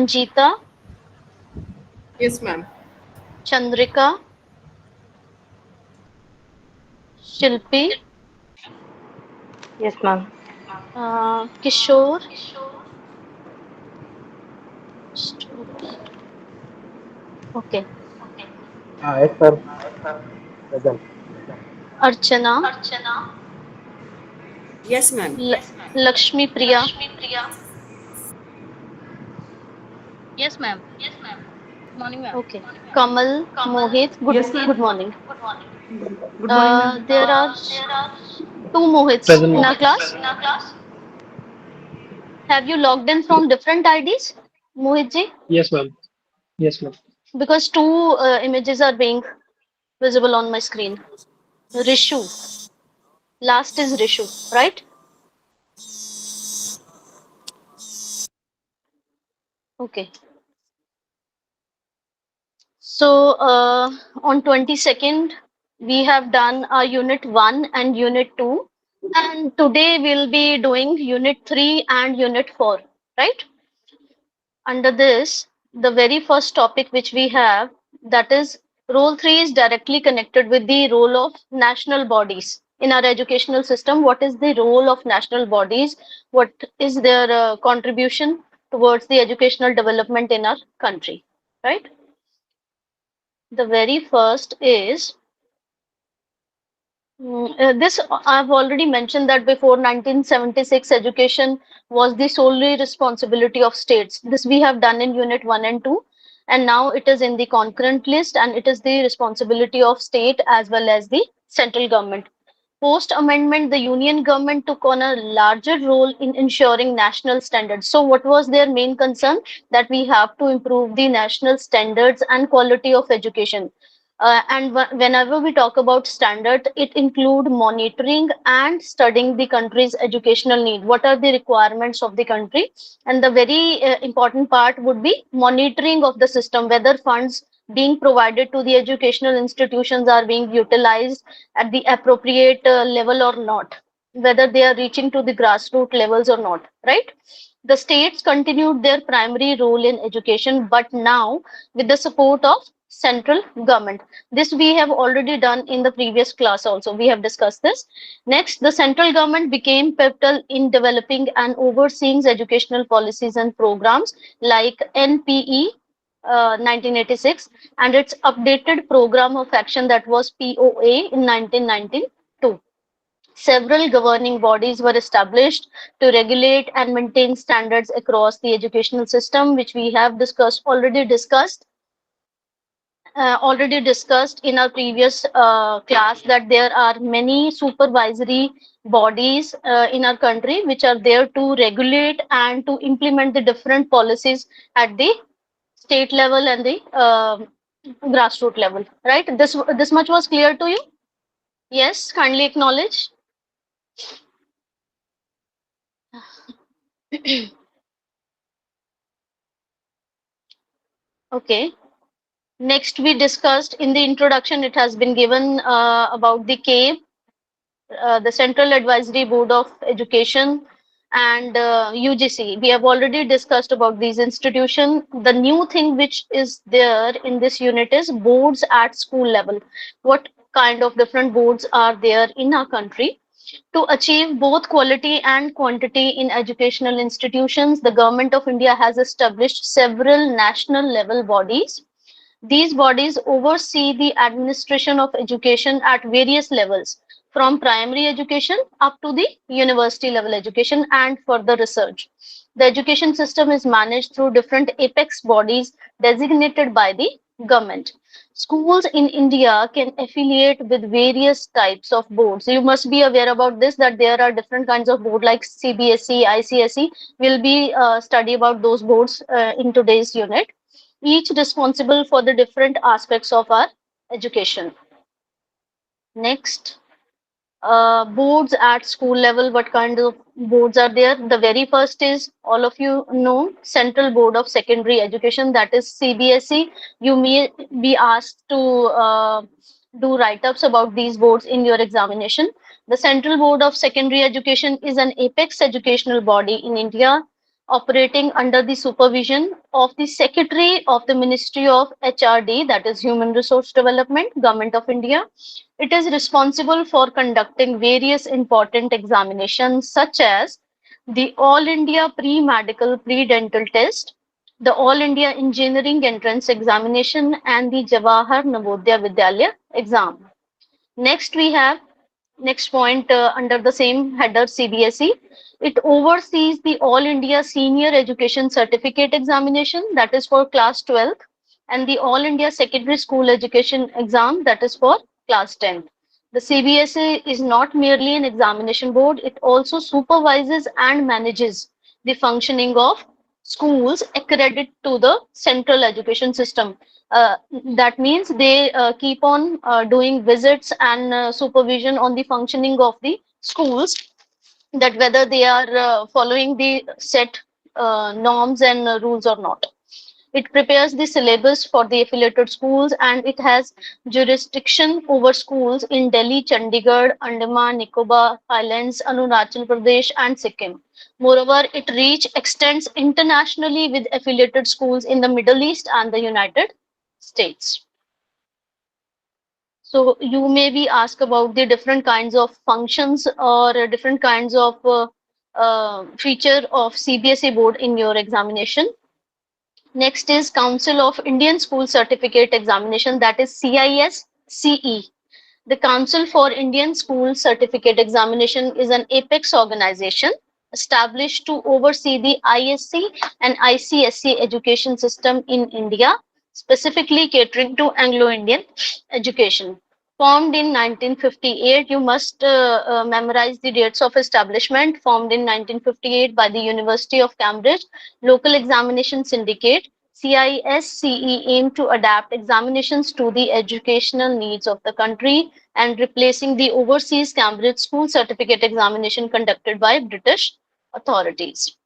Sanjita, Yes, ma'am. Chandrika, Shilpi, Yes, ma'am. Kishore, okay, Yes, sir. Present. Archana, Yes, ma'am. Lakshmi Priya, Yes, ma'am. Morning, ma'am. okay, Kamal, Mohit, Yes, ma'am. good morning. Good morning, ma'am. There are two Mohits Present, in ma'am. our class. Have you logged in from different IDs, Mohit ji? Yes, ma'am. Yes, ma'am. Because two images are being visible on my screen. Rishu, last is Rishu, right? Okay. So on 22nd, we have done our unit 1 and unit 2. And today we'll be doing unit 3 and unit 4, right? Under this, the very first topic which we have, that is role 3 is directly connected with the role of national bodies in our educational system. What is the role of national bodies? What is their contribution towards the educational development in our country, right? The very first is this. I've already mentioned that before 1976, education was the solely responsibility of states. This we have done in Unit 1 and 2, and now it is in the concurrent list, and it is the responsibility of state as well as the central government. Post amendment, the union government took on a larger role in ensuring national standards. So, what was their main concern? That we have to improve the national standards and quality of education. And whenever we talk about standard, it include monitoring and studying the country's educational need. What are the requirements of the country? And the very important part would be monitoring of the system, whether funds being provided to the educational institutions are being utilized at the appropriate level or not, whether they are reaching to the grassroots levels or not, right? The states continued their primary role in education, but now with the support of central government. This we have already done in the previous class also. We have discussed this. Next, the central government became pivotal in developing and overseeing educational policies and programs like NPE 1986 and its updated program of action, that was POA, in 1992. Several governing bodies were established to regulate and maintain standards across the educational system, which we have already discussed in our previous class, that there are many supervisory bodies in our country which are there to regulate and to implement the different policies at the state level and the grassroots level, right? This much was clear to you? Yes, kindly acknowledge. Okay. Next, we discussed in the introduction, it has been given about the CABE, the Central Advisory Board of Education, and UGC. We have already discussed about these institutions. The new thing which is there in this unit is boards at school level. What kind of different boards are there in our country? To achieve both quality and quantity in educational institutions, the Government of India has established several national level bodies. These bodies oversee the administration of education at various levels, from primary education up to the university level education and further research. The education system is managed through different apex bodies designated by the government. Schools in India can affiliate with various types of boards. You must be aware about this, that there are different kinds of board like CBSE, ICSE. We'll be study about those boards in today's unit, each responsible for the different aspects of our education. Next, boards at school level. What kind of boards are there? The very first is, all of you know, Central Board of Secondary Education, that is CBSE. You may be asked to do write-ups about these boards in your examination. The Central Board of Secondary Education is an apex educational body in India, operating under the supervision of the Secretary of the Ministry of HRD, that is Human Resource Development, Government of India. It is responsible for conducting various important examinations such as the All India Pre-Medical Pre-Dental Test, the All India Engineering Entrance Examination, and the Jawahar Navodaya Vidyalaya exam. Next, we have next point under the same header CBSE. It oversees the All India Senior Education Certificate Examination, that is for class 12th, and the All India Secondary School Education Exam, that is for class 10th. The CBSE is not merely an examination board, it also supervises and manages the functioning of schools accredited to the central education system. uh, that means they keep on doing visits and supervision on the functioning of the schools, that whether they are following the set norms and rules or not. It prepares the syllabus for the affiliated schools, and it has jurisdiction over schools in Delhi, Chandigarh, Andaman, Nicobar Islands, Arunachal Pradesh, and Sikkim. Moreover, its reach extends internationally with affiliated schools in the Middle East and the United States. So you may be asked about the different kinds of functions or different kinds of feature of CBSE board in your examination. Next is Council of Indian School Certificate Examination, that is CIS-CE. The Council for Indian School Certificate Examination is an apex organization established to oversee the ISC and ICSE education system in India, specifically catering to Anglo-Indian education. Formed in 1958, you must memorize the dates of establishment. Formed in 1958 by the University of Cambridge, Local Examination Syndicate. CISCE aimed to adapt examinations to the educational needs of the country and replacing the overseas Cambridge School Certificate Examination conducted by British authorities.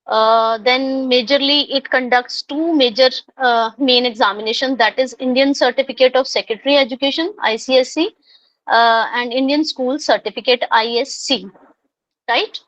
Then majorly it conducts two major main examinations, that is Indian Certificate of Secondary Education ICSE and Indian School Certificate ISC, right?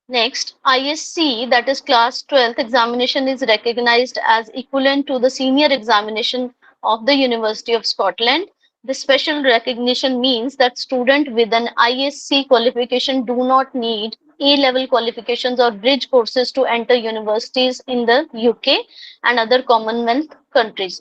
Next, ISC, that is class 12th examination, is recognized as equivalent to the senior examination of the University of Scotland. The special recognition means that students with an ISC qualification do not need A-level qualifications or bridge courses to enter universities in the UK and other Commonwealth countries.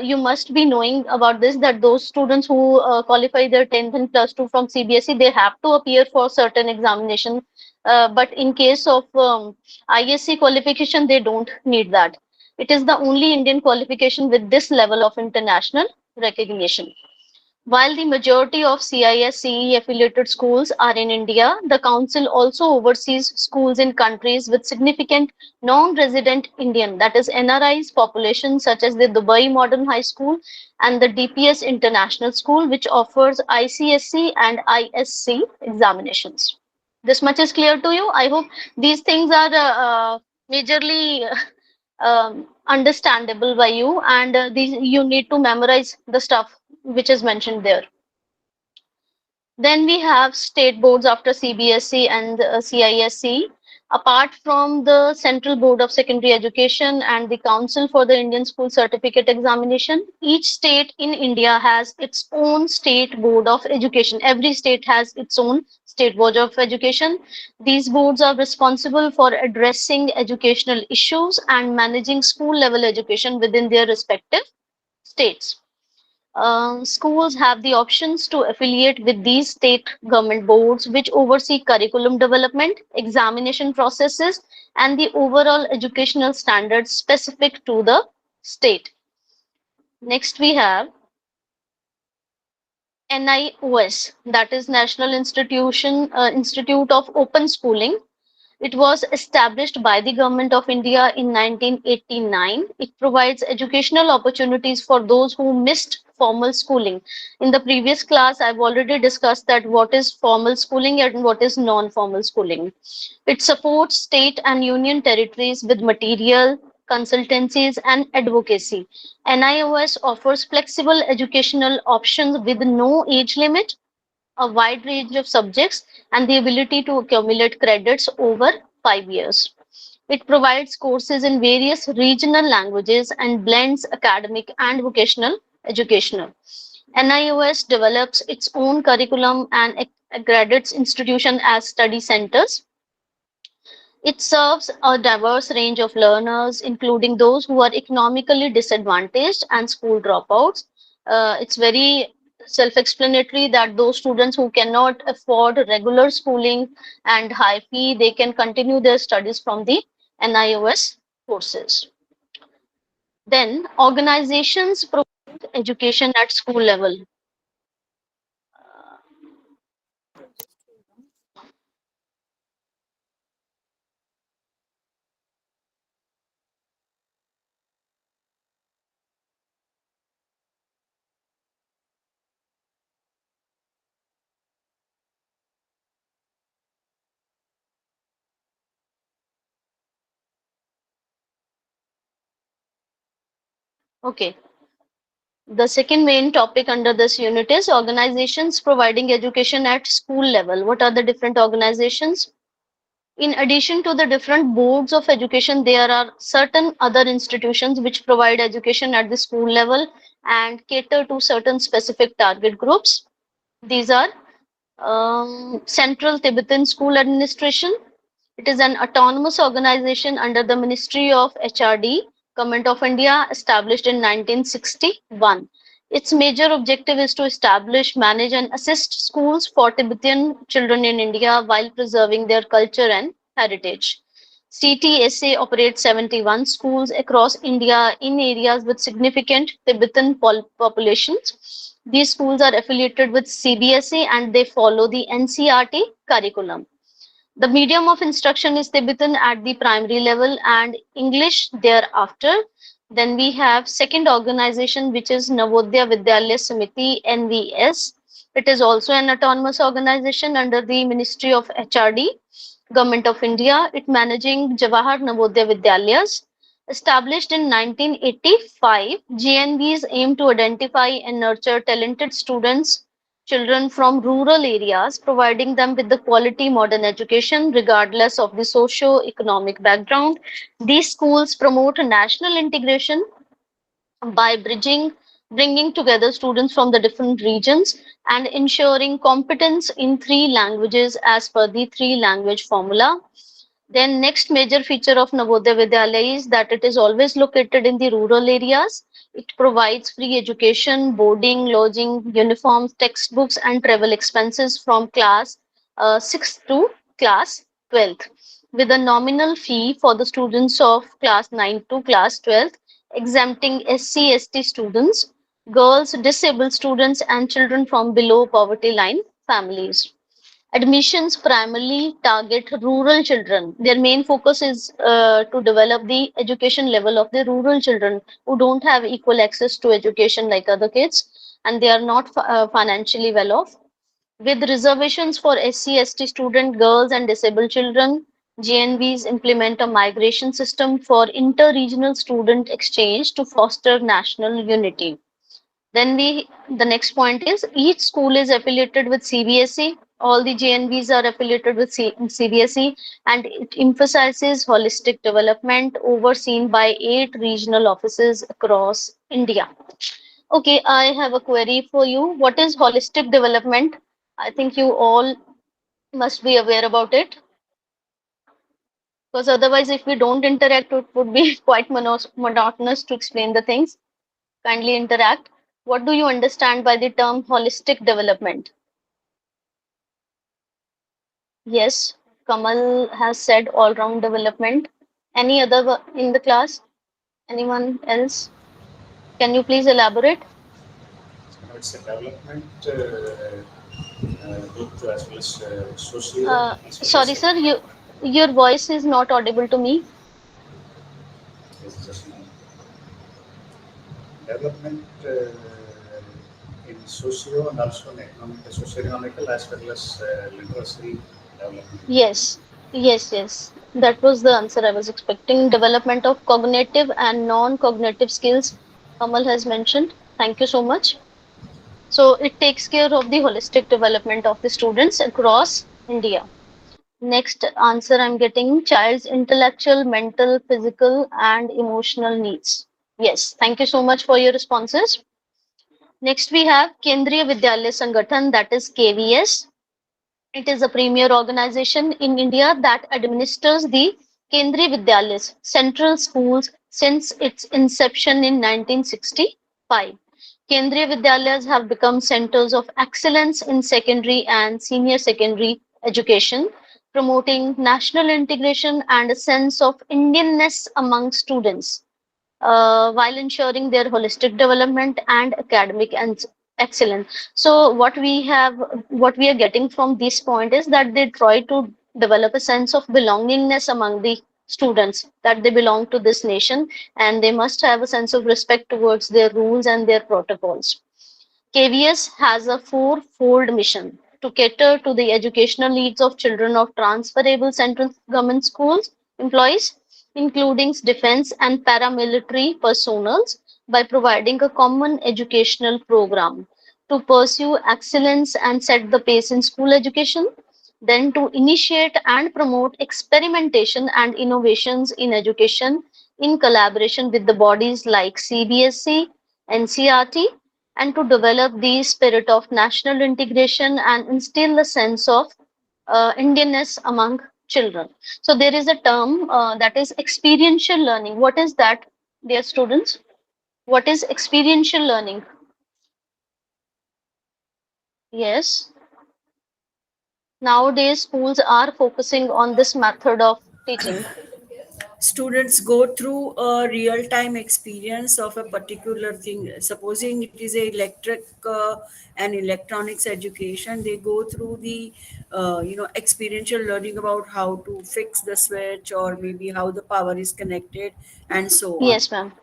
You must be knowing about this, that those students who qualify their 10th and plus 2 from CBSE, they have to appear for certain examination, but in case of ISC qualification, they don't need that. It is the only Indian qualification with this level of international recognition. While the majority of CIS-CE affiliated schools are in India, the Council also oversees schools in countries with significant non-resident Indian, that is NRIs population, such as the Dubai Modern High School and the DPS International School, which offers ICSE and ISC examinations. This much is clear to you. I hope these things are majorly understandable by you, and these you need to memorize the stuff which is mentioned there. Then we have state boards after CBSE and CISE. Apart from the Central Board of Secondary Education and the Council for the Indian School Certificate Examination, each state in India has its own state board of education. Every state has its own state board of education. These boards are responsible for addressing educational issues and managing school level education within their respective states. Schools have the options to affiliate with these state government boards, which oversee curriculum development, examination processes, and the overall educational standards specific to the state. Next, we have NIOS, that is National Institute of Open Schooling. It was established by the Government of India in 1989. It provides educational opportunities for those who missed formal schooling. In the previous class, I've already discussed that what is formal schooling and what is non-formal schooling. It supports state and union territories with material, consultancies, and advocacy. NIOS offers flexible educational options with no age limit. a wide range of subjects, and the ability to accumulate credits over 5 years. It provides courses in various regional languages and blends academic and vocational educational. NIOS develops its own curriculum and accredits institutions as study centers. It serves a diverse range of learners, including those who are economically disadvantaged and school dropouts. It's very self-explanatory that those students who cannot afford regular schooling and high fee, they can continue their studies from the NIOS courses. Then organizations provide education at school level. Okay. The second main topic under this unit is organizations providing education at school level. What are the different organizations? In addition to the different boards of education, there are certain other institutions which provide education at the school level and cater to certain specific target groups. These are Central Tibetan School Administration. It is an autonomous organization under the Ministry of HRD, Government of India, established in 1961. Its major objective is to establish, manage, and assist schools for Tibetan children in India while preserving their culture and heritage. CTSA operates 71 schools across India in areas with significant Tibetan populations. These schools are affiliated with CBSE and they follow the NCERT curriculum. The medium of instruction is Tibetan at the primary level and English thereafter. Then we have second organization which is Navodaya Vidyalaya Samiti NVS. It is also an autonomous organization under the Ministry of HRD, Government of India. It managing Jawahar Navodaya Vidyalayas. Established in 1985, GNVs aim to identify and nurture talented students, children from rural areas, providing them with the quality modern education regardless of the socio-economic background. These schools promote national integration by bringing together students from the different regions and ensuring competence in three languages as per the three language formula. Then next major feature of Navodaya Vidyalaya is that it is always located in the rural areas. It provides free education, boarding, lodging, uniforms, textbooks, and travel expenses from class 6th to class 12th, with a nominal fee for the students of class 9 to class 12th, exempting SC, ST students, girls, disabled students, and children from below poverty line families. Admissions primarily target rural children. Their main focus is to develop the education level of the rural children who don't have equal access to education like other kids and they are not financially well off. With reservations for SC, ST student girls and disabled children, GNVs implement a migration system for inter-regional student exchange to foster national unity. Then the next point is each school is affiliated with CBSE. All the JNVs are affiliated with CBSE and it emphasizes holistic development overseen by 8 regional offices across India. Okay, I have a query for you. What is holistic development? I think you all must be aware about it because otherwise if we don't interact it would be quite monotonous to explain the things. Kindly interact. What do you understand by the term holistic development? Yes, Kamal has said all round development. Any other in the class? Anyone else? Can you please elaborate? It's a development both as well as socio as well Sorry, as sir, economic. your voice is not audible to me. It's just development in socio and also in economic, socio-economical as well as literacy development. Yes, yes. That was the answer I was expecting. Development of cognitive and non-cognitive skills, Kamal has mentioned. Thank you so much. So it takes care of the holistic development of the students across India. Next answer I'm getting, child's intellectual, mental, physical, and emotional needs. Yes, thank you so much for your responses. Next we have Kendriya Vidyalaya Sangathan, that is KVS. It is a premier organization in India that administers the Kendriya Vidyalayas, central schools, since its inception in 1965. Kendriya Vidyalayas have become centers of excellence in secondary and senior secondary education, promoting national integration and a sense of Indianness among students, while ensuring their holistic development and academic and excellence. So what we are getting from this point is that they try to develop a sense of belongingness among the students, that they belong to this nation and they must have a sense of respect towards their rules and their protocols. KVS has a four-fold mission to cater to the educational needs of children of transferable central government schools employees, including defense and paramilitary personnel, by providing a common educational program to pursue excellence and set the pace in school education, then to initiate and promote experimentation and innovations in education in collaboration with the bodies like CBSE, NCRT, and to develop the spirit of national integration and instill a sense of Indianness among children. So there is a term that is experiential learning. What is that, dear students? What is experiential learning? Yes, nowadays schools are focusing on this method of teaching. Students go through a real time experience of a particular thing. Supposing it is a electric and electronics education, they go through the experiential learning about how to fix the switch, or maybe how the power is connected, and so on. Yes, ma'am.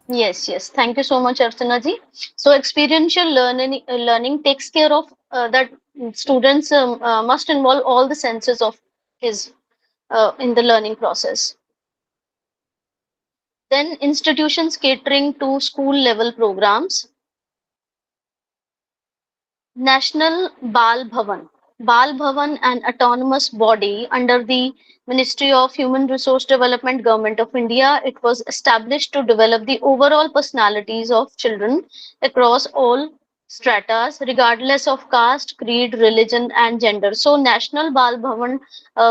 Yes, yes. Thank you so much, Archana ji. So experiential learning takes care of that students must involve all the senses of his in the learning process. Then institutions catering to school level programs. National Bal Bhavan. Bal Bhavan, an autonomous body under the Ministry of Human Resource Development, Government of India, it was established to develop the overall personalities of children across all stratas, regardless of caste, creed, religion, and gender. So, National Bal Bhavan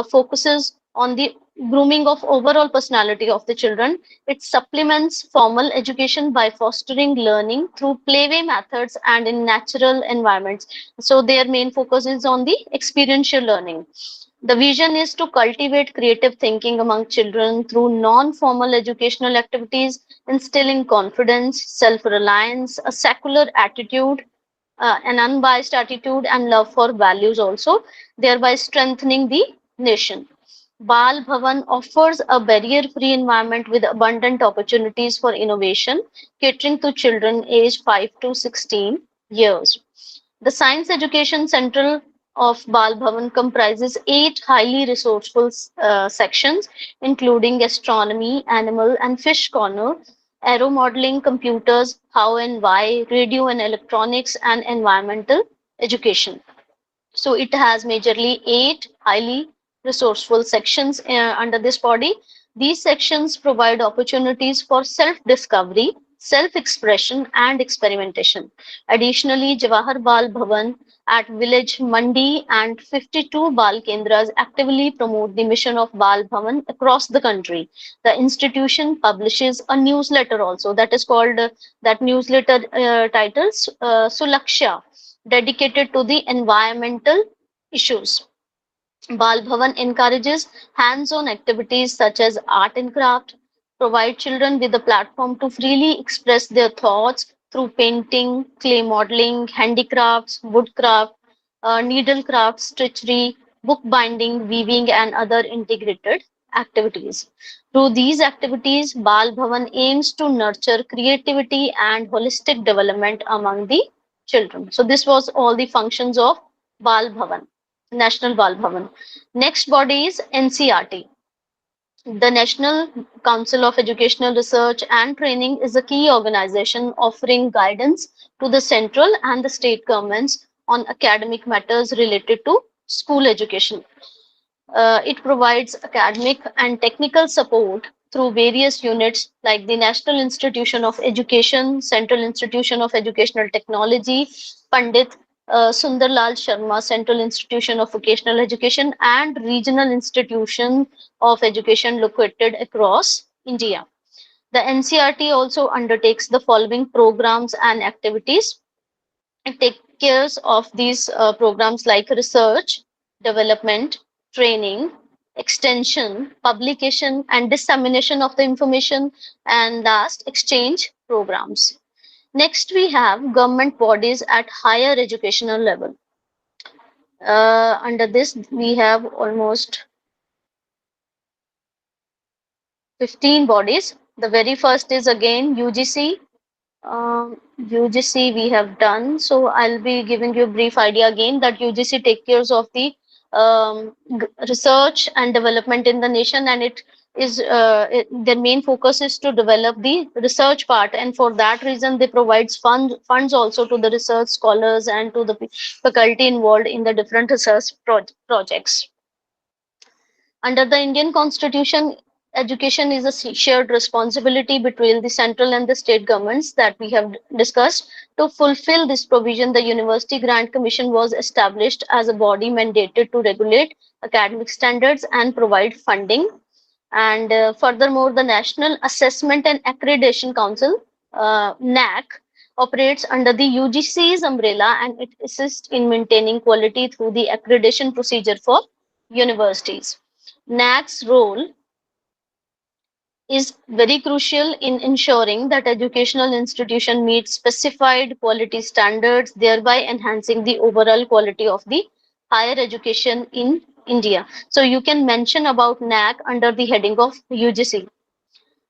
focuses on the grooming of overall personality of the children. It supplements formal education by fostering learning through playway methods and in natural environments. So their main focus is on the experiential learning. The vision is to cultivate creative thinking among children through non-formal educational activities, instilling confidence, self-reliance, a secular attitude, an unbiased attitude, and love for values also, thereby strengthening the nation. Bal Bhavan offers a barrier-free environment with abundant opportunities for innovation, catering to children aged 5 to 16 years. The Science Education Central of Bal Bhavan comprises 8 highly resourceful sections, including astronomy, animal and fish corner, aero modeling, computers, how and why, radio and electronics, and environmental education. So it has majorly 8 highly resourceful sections under this body. These sections provide opportunities for self-discovery, self-expression, and experimentation. Additionally, Jawahar Bal Bhavan at Village Mandi and 52 Bal Kendras actively promote the mission of Bal Bhavan across the country. The institution publishes a newsletter also that is called, that newsletter titles Sulaksha, dedicated to the environmental issues. Bal Bhavan encourages hands-on activities such as art and craft, provide children with a platform to freely express their thoughts through painting, clay modeling, handicrafts, woodcraft, needlecraft, stitchery, bookbinding, weaving, and other integrated activities. Through these activities, Bal Bhavan aims to nurture creativity and holistic development among the children. So this was all the functions of Bal Bhavan, National Bal Bhavan. Next body is NCRT. The National Council of Educational Research and Training is a key organization offering guidance to the central and the state governments on academic matters related to school education. It provides academic and technical support through various units like the National Institution of Education, Central Institution of Educational Technology, Pandit Sundarlal Sharma Central Institution of Vocational Education, and regional institution of education located across India. The NCRT also undertakes the following programs and activities. It takes care of these programs like research, development, training, extension, publication, and dissemination of the information, and last, exchange programs. Next, we have government bodies at higher educational level. Under this, we have almost 15 bodies. The very first is again UGC. UGC we have done. So I'll be giving you a brief idea again that UGC takes care of the research and development in the nation, and their main focus is to develop the research part, and for that reason they provides funds also to the research scholars and to the faculty involved in the different research projects. Under the Indian Constitution, education is a shared responsibility between the central and the state governments that we have discussed. To fulfill this provision, the University Grant Commission was established as a body mandated to regulate academic standards and provide funding. And furthermore, the National Assessment and Accreditation Council, NAC, operates under the UGC's umbrella, and it assists in maintaining quality through the accreditation procedure for universities. NAC's role is very crucial in ensuring that educational institution meet specified quality standards, thereby enhancing the overall quality of the higher education in India. So you can mention about NAC under the heading of UGC.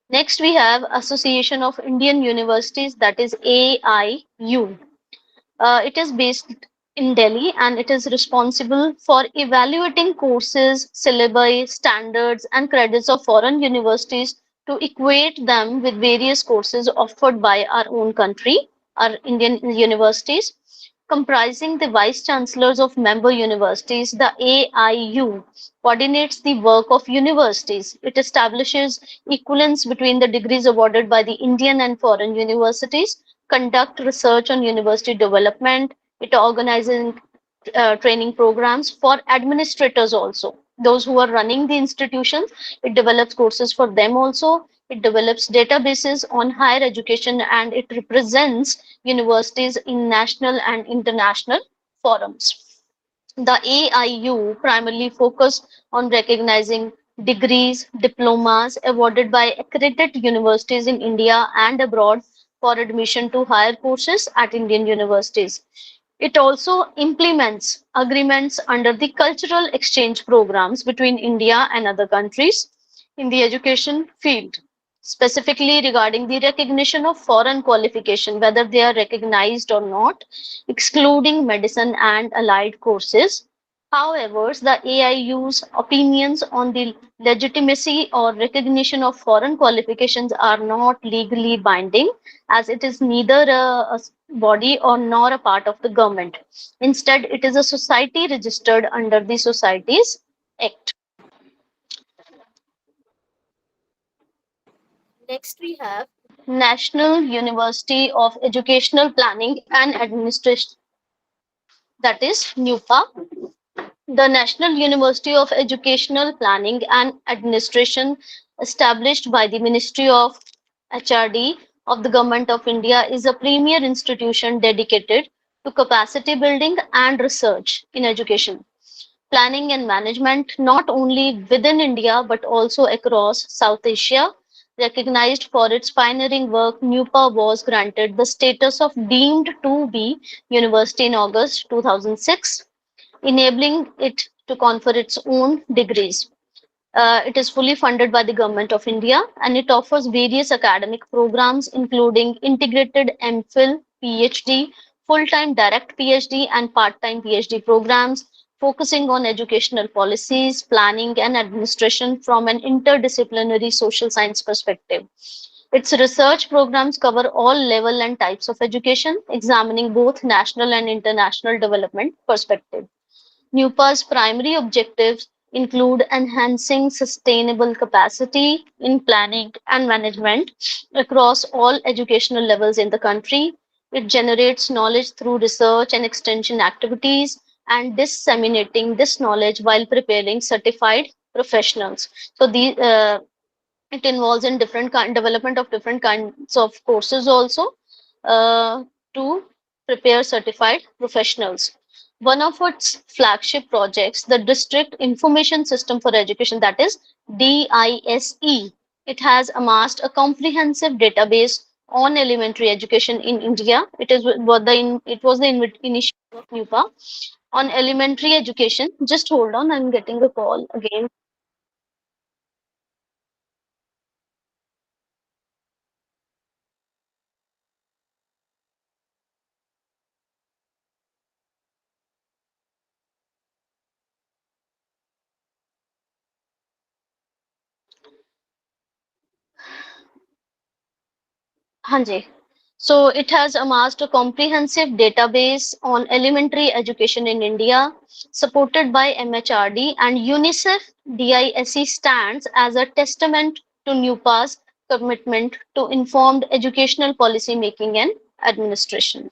Next, we have Association of Indian Universities, that is AIU. It is based in Delhi, and it is responsible for evaluating courses, syllabi, standards, and credits of foreign universities to equate them with various courses offered by our own country, our Indian universities. Comprising the vice chancellors of member universities, the AIU coordinates the work of universities. It establishes equivalence between the degrees awarded by the Indian and foreign universities, conduct research on university development. It organizes training programs for administrators also. Those who are running the institutions, it develops courses for them also. It develops databases on higher education, and it represents universities in national and international forums. The AIU primarily focus on recognizing degrees, diplomas awarded by accredited universities in India and abroad for admission to higher courses at Indian universities. It also implements agreements under the cultural exchange programs between India and other countries in the education field, specifically regarding the recognition of foreign qualification, whether they are recognized or not, excluding medicine and allied courses. However, the AIU's opinions on the legitimacy or recognition of foreign qualifications are not legally binding, as it is neither a body or nor a part of the government. Instead, it is a society registered under the Societies Act. Next, we have National University of Educational Planning and Administration, that is NUPA. The National University of Educational Planning and Administration, established by the Ministry of HRD of the Government of India, is a premier institution dedicated to capacity building and research in education, planning and management, not only within India but also across South Asia. Recognized for its pioneering work, NUPA was granted the status of deemed to be university in August 2006, enabling it to confer its own degrees. It is fully funded by the Government of India, and it offers various academic programs including integrated MPhil, PhD, full-time direct PhD, and part-time PhD programs, focusing on educational policies, planning, and administration from an interdisciplinary social science perspective. Its research programs cover all level and types of education, examining both national and international development perspective. NUPA's primary objectives include enhancing sustainable capacity in planning and management across all educational levels in the country. It generates knowledge through research and extension activities and disseminating this knowledge while preparing certified professionals. So it involves in development of different kinds of courses also uh, to prepare certified professionals. One of its flagship projects, the District Information System for Education, that is DISE, it has amassed a comprehensive database on elementary education in India. It was the initiative of NUPA on elementary education. Just hold on, I'm getting a call again. Hanji. So it has amassed a comprehensive database on elementary education in India, supported by MHRD and UNICEF. DISE stands as a testament to NUPA's commitment to informed educational policy making and administration.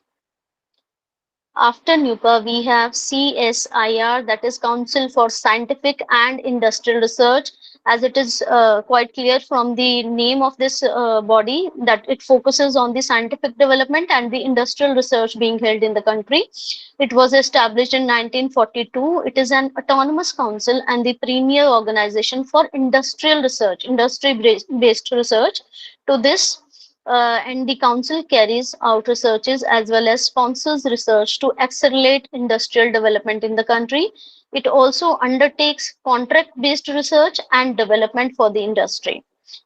After NUPA, we have CSIR, that is Council for Scientific and Industrial Research, as it is quite clear from the name of this body that it focuses on the scientific development and the industrial research being held in the country. It was established in 1942. It is an autonomous council and the premier organization for industrial research, industry-based research. To this and the council carries out researches as well as sponsors research to accelerate industrial development in the country. It also undertakes contract-based research and development for the industry.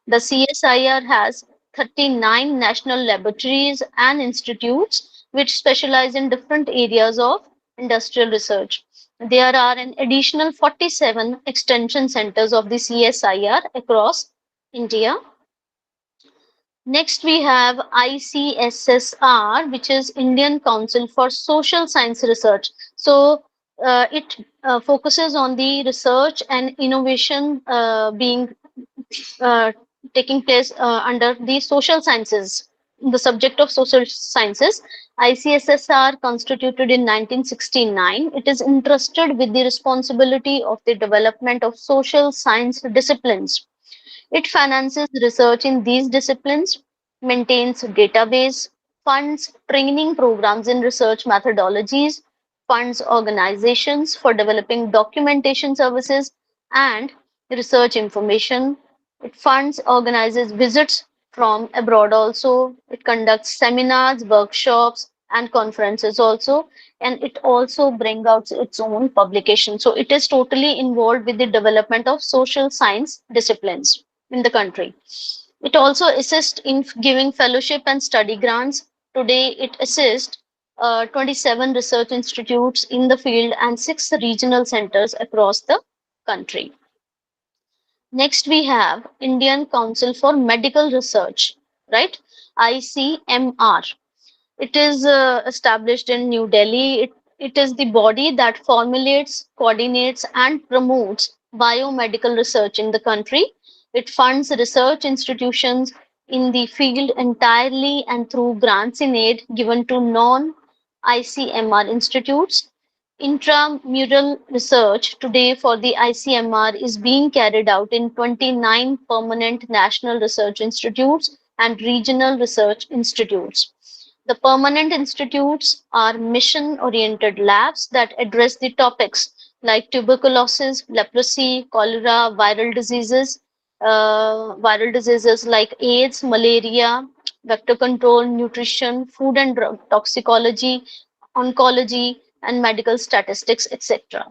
The CSIR has 39 national laboratories and institutes which specialize in different areas of industrial research. There are an additional 47 extension centers of the CSIR across India. Next, we have ICSSR, which is Indian Council for Social Science Research. So it focuses on the research and innovation being taking place under the social sciences, the subject of social sciences. ICSSR, constituted in 1969, it is entrusted with the responsibility of the development of social science disciplines. It finances research in these disciplines, maintains a database, funds training programs in research methodologies, funds organizations for developing documentation services and research information. It funds, organizes visits from abroad also. It conducts seminars, workshops, and conferences also. And it also brings out its own publication. So it is totally involved with the development of social science disciplines in the country. It also assists in giving fellowship and study grants. Today, it assists 27 research institutes in the field and 6 regional centers across the country. Next, we have Indian Council for Medical Research, right? ICMR. It is established in New Delhi. It is the body that formulates, coordinates, and promotes biomedical research in the country. It funds research institutions in the field entirely and through grants in aid given to non ICMR institutes. Intramural research today for the ICMR is being carried out in 29 permanent national research institutes and regional research institutes. The permanent institutes are mission-oriented labs that address the topics like tuberculosis, leprosy, cholera, viral diseases like AIDS, malaria, vector control, nutrition, food and drug toxicology, oncology, and medical statistics, etc.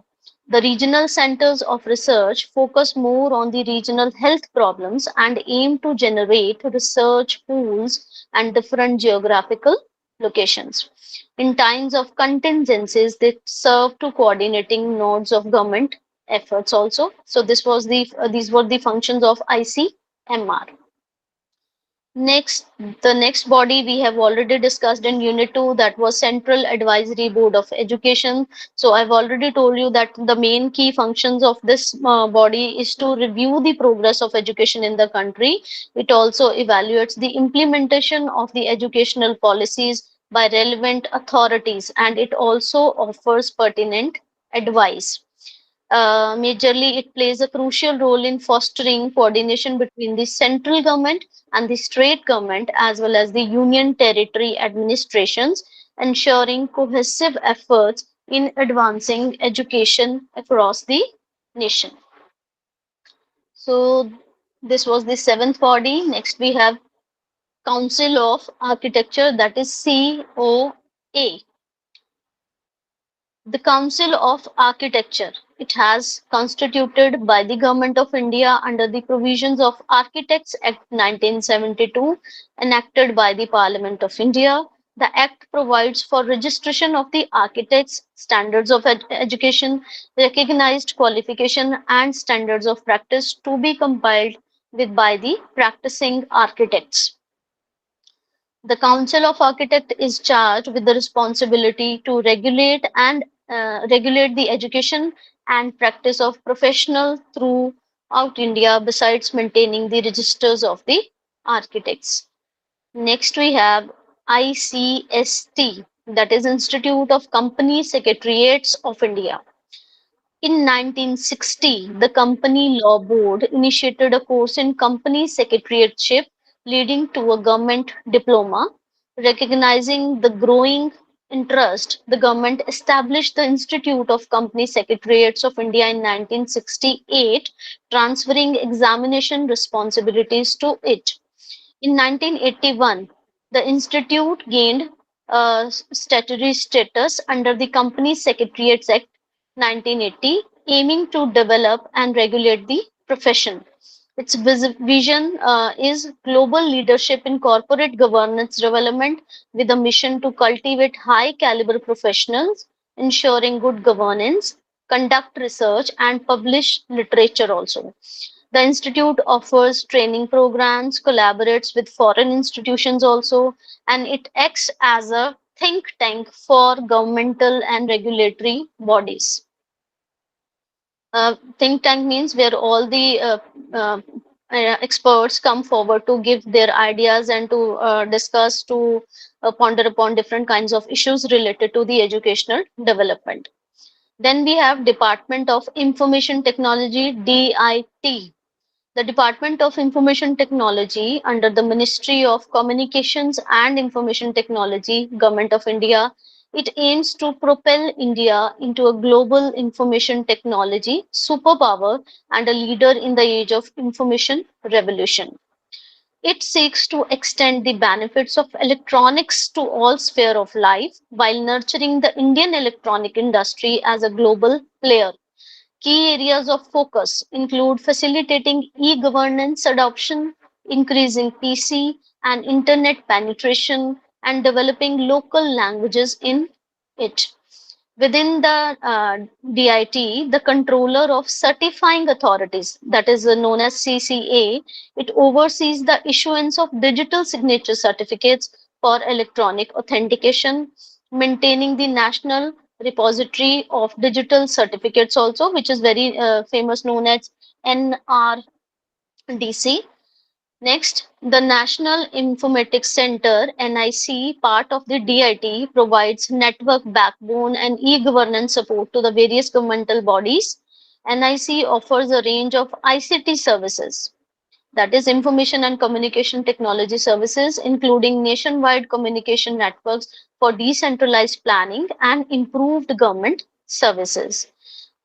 The regional centers of research focus more on the regional health problems and aim to generate research pools and different geographical locations. In times of contingencies, they serve to coordinating nodes of government efforts also. So these were the functions of ICMR. Next, the next body we have already discussed in Unit 2, that was Central Advisory Board of Education. So I've already told you that the main key functions of this body is to review the progress of education in the country. It also evaluates the implementation of the educational policies by relevant authorities, and it also offers pertinent advice. Majorly, it plays a crucial role in fostering coordination between the central government and the state government, as well as the union territory administrations, ensuring cohesive efforts in advancing education across the nation. So, this was the seventh body. Next, we have Council of Architecture, that is COA. The Council of Architecture, it has constituted by the Government of India under the provisions of Architects Act 1972, enacted by the Parliament of India. The Act provides for registration of the architects, standards of education, recognized qualification, and standards of practice to be compiled with by the practicing architects. The Council of Architects is charged with the responsibility to regulate the education and practice of professionals throughout India, besides maintaining the registers of the architects. Next, we have ICST, that is Institute of Company Secretariats of India. In 1960, the Company Law Board initiated a course in company secretariatship, leading to a government diploma. Recognizing the growing interest, the government established the Institute of Company Secretariats of India in 1968, transferring examination responsibilities to it. In 1981, the institute gained statutory status under the Company Secretariats Act 1980, aiming to develop and regulate the profession. Its vision is global leadership in corporate governance development, with a mission to cultivate high caliber professionals, ensuring good governance, conduct research, and publish literature also. The institute offers training programs, collaborates with foreign institutions also, and it acts as a think tank for governmental and regulatory bodies. Think tank means where all the experts come forward to give their ideas and to discuss, to ponder upon different kinds of issues related to the educational development. Then we have Department of Information Technology, DIT. The Department of Information Technology under the Ministry of Communications and Information Technology, Government of India, it aims to propel India into a global information technology superpower and a leader in the age of information revolution. It seeks to extend the benefits of electronics to all sphere of life while nurturing the Indian electronic industry as a global player. Key areas of focus include facilitating e-governance adoption, increasing PC and internet penetration, and developing local languages in it. Within the DIT, the controller of certifying authorities, that is known as CCA, it oversees the issuance of digital signature certificates for electronic authentication, maintaining the national repository of digital certificates also, which is very famous, known as NRDC. Next, the National Informatics Center, NIC, part of the DIT, provides network backbone and e-governance support to the various governmental bodies. NIC offers a range of ICT services, that is Information and Communication Technology services, including nationwide communication networks for decentralized planning and improved government services.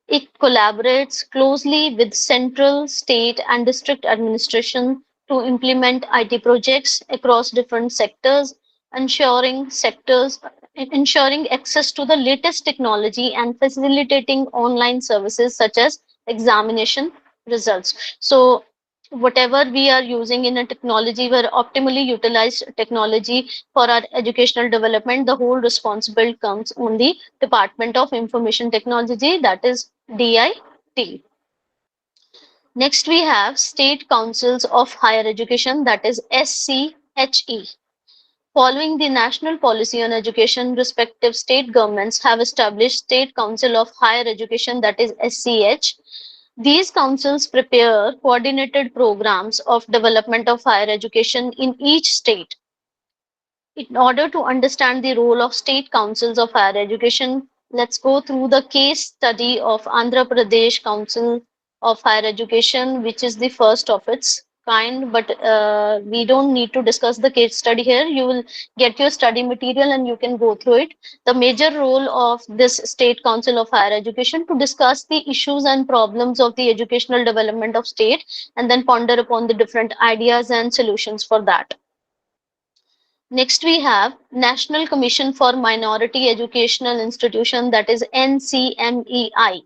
It collaborates closely with central, state, and district administration to implement IT projects across different sectors, ensuring access to the latest technology and facilitating online services such as examination results. So whatever we are using in a technology, we're optimally utilize technology for our educational development. The whole responsibility comes on the Department of Information Technology, that is DIT. Next, we have State Councils of Higher Education, that is SCHE. Following the national policy on education, respective state governments have established State Council of Higher Education, that is SCH. These councils prepare coordinated programs of development of higher education in each state. In order to understand the role of state councils of higher education, let's go through the case study of Andhra Pradesh Council of Higher Education, which is the first of its kind. But we don't need to discuss the case study here. You will get your study material and you can go through it. The major role of this State Council of Higher Education to discuss the issues and problems of the educational development of state and then ponder upon the different ideas and solutions for that. Next, we have National Commission for Minority Educational Institution, that is NCMEI.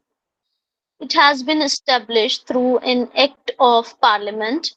It has been established through an Act of Parliament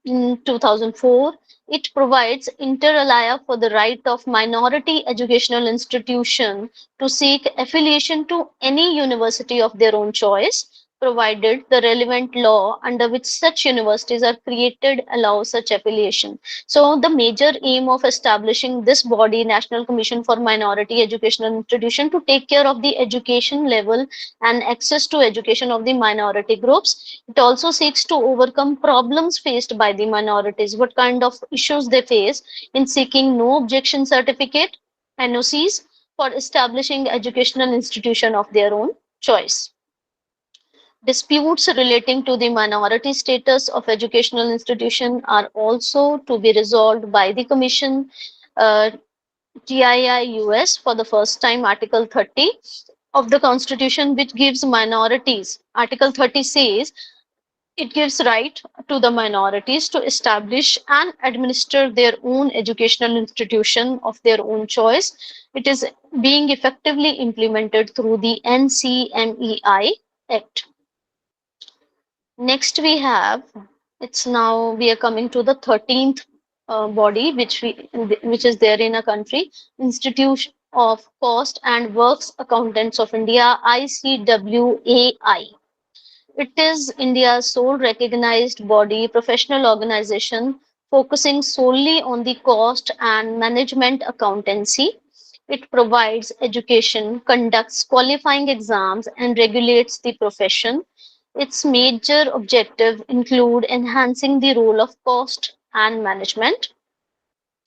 in 2004. It provides inter alia for the right of minority educational institution to seek affiliation to any university of their own choice, provided the relevant law under which such universities are created allows such affiliation. So the major aim of establishing this body, National Commission for Minority Educational Institution, to take care of the education level and access to education of the minority groups. It also seeks to overcome problems faced by the minorities, what kind of issues they face in seeking no objection certificate, NOCs, for establishing educational institution of their own choice. Disputes relating to the minority status of educational institution are also to be resolved by the Commission. TII-US for the first time, Article 30 of the Constitution, which gives minorities. Article 30 says it gives right to the minorities to establish and administer their own educational institution of their own choice. It is being effectively implemented through the NCMEI Act. Next we have, it's now we are coming to the 13th body which is there in a country, Institute of Cost and Works Accountants of India, ICWAI. It is India's sole recognized body professional organization focusing solely on the cost and management accountancy. It provides education, conducts qualifying exams, and regulates the profession. Its major objective include enhancing the role of cost and management,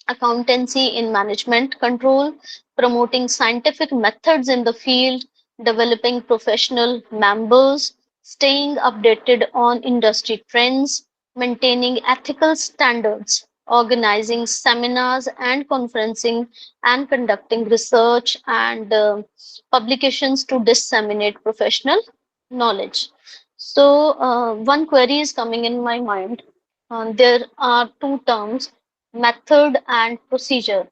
accountancy in management control, promoting scientific methods in the field, developing professional members, staying updated on industry trends, maintaining ethical standards, organizing seminars and conferencing, and conducting research and publications to disseminate professional knowledge. So, one query is coming in my mind. There are two terms, method and procedure.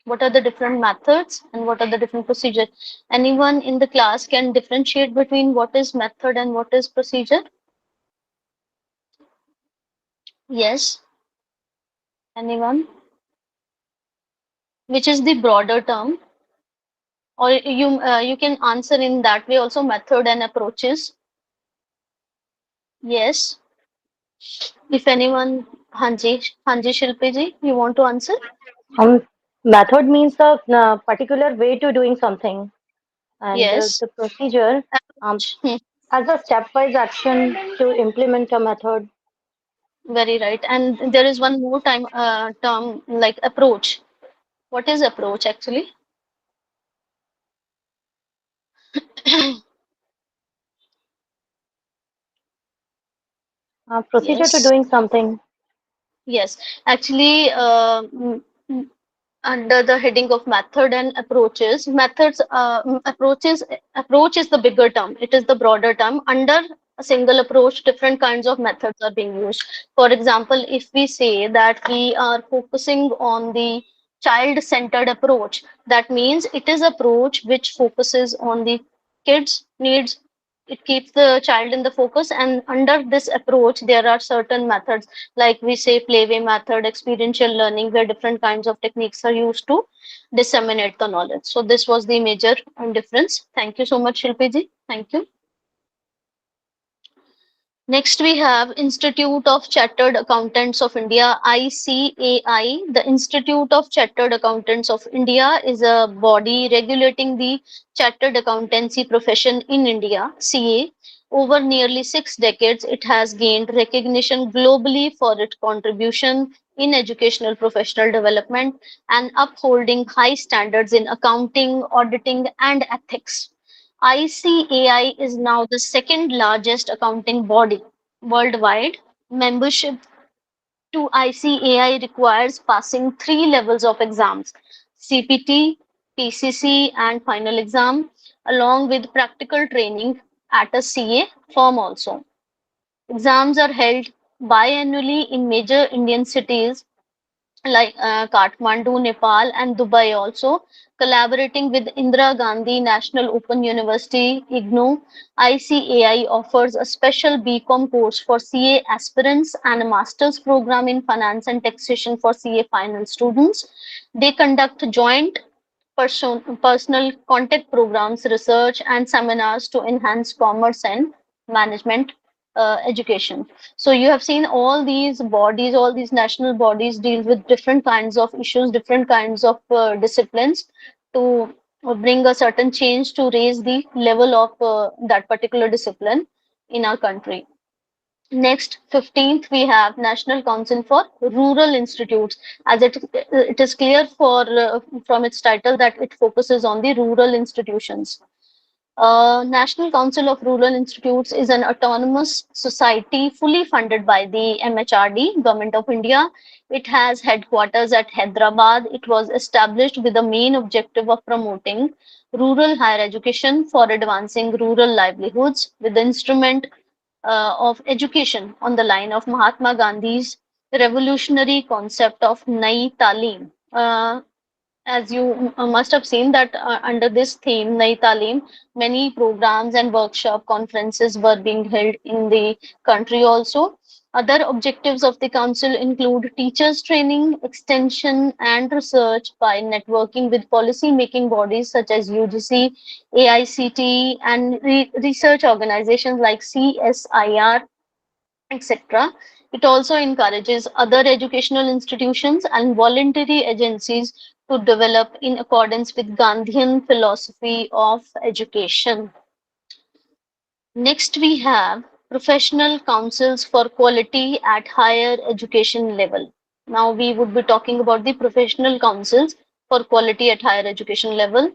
What are the different methods and what are the different procedures? Anyone in the class can differentiate between what is method and what is procedure? Yes. Anyone? Which is the broader term? Or you can answer in that way also, method and approaches. Yes. If anyone, Hanji Shilpi ji, you want to answer? Um, Method means a particular way to doing something, and Yes. the procedure Approach. as a stepwise action to implement a method. Very right. And there is one more term like approach. What is approach actually? Procedure to Yes. doing something. Yes. Actually, under the heading of method and approaches, approach is the bigger term. It is the broader term. Under a single approach, different kinds of methods are being used. For example, if we say that we are focusing on the child-centered approach, that means it is approach which focuses on the kids' needs, it keeps the child in the focus, and under this approach there are certain methods, like we say playway method, experiential learning, where different kinds of techniques are used to disseminate the knowledge. So this was the major difference. Thank you so much, Shilpi ji. Thank you. Next, we have Institute of Chartered Accountants of India, ICAI. The Institute of Chartered Accountants of India is a body regulating the chartered accountancy profession in India, CA. Over nearly 6 decades, it has gained recognition globally for its contribution in educational professional development and upholding high standards in accounting, auditing, and ethics. ICAI is now the second largest accounting body worldwide. Membership to ICAI requires passing 3 levels of exams: CPT, PCC, and final exam, along with practical training at a CA firm also. Exams are held biannually in major Indian cities like Kathmandu, Nepal, and Dubai also. Collaborating with Indira Gandhi National Open University, IGNOU, ICAI offers a special BCom course for CA aspirants and a master's program in finance and taxation for CA final students. They conduct joint personal contact programs, research, and seminars to enhance commerce and management education. So you have seen all these bodies, all these national bodies deal with different kinds of issues, different kinds of disciplines to bring a certain change to raise the level of that particular discipline in our country. Next, 15th, we have National Council for Rural Institutes. As it is clear from its title that it focuses on the rural institutions. National Council of Rural Institutes is an autonomous society fully funded by the MHRD, Government of India. It has headquarters at Hyderabad. It was established with the main objective of promoting rural higher education for advancing rural livelihoods with the instrument of education on the line of Mahatma Gandhi's revolutionary concept of Nai Talim. As you must have seen that under this theme, Nai Talim, many programs and workshop conferences were being held in the country also. Other objectives of the council include teachers training, extension, and research by networking with policy making bodies such as UGC, AICTE, and research organizations like CSIR, etc. It also encourages other educational institutions and voluntary agencies to develop in accordance with Gandhian philosophy of education. Next, we have professional councils for quality at higher education level. Now, we would be talking about the professional councils for quality at higher education level.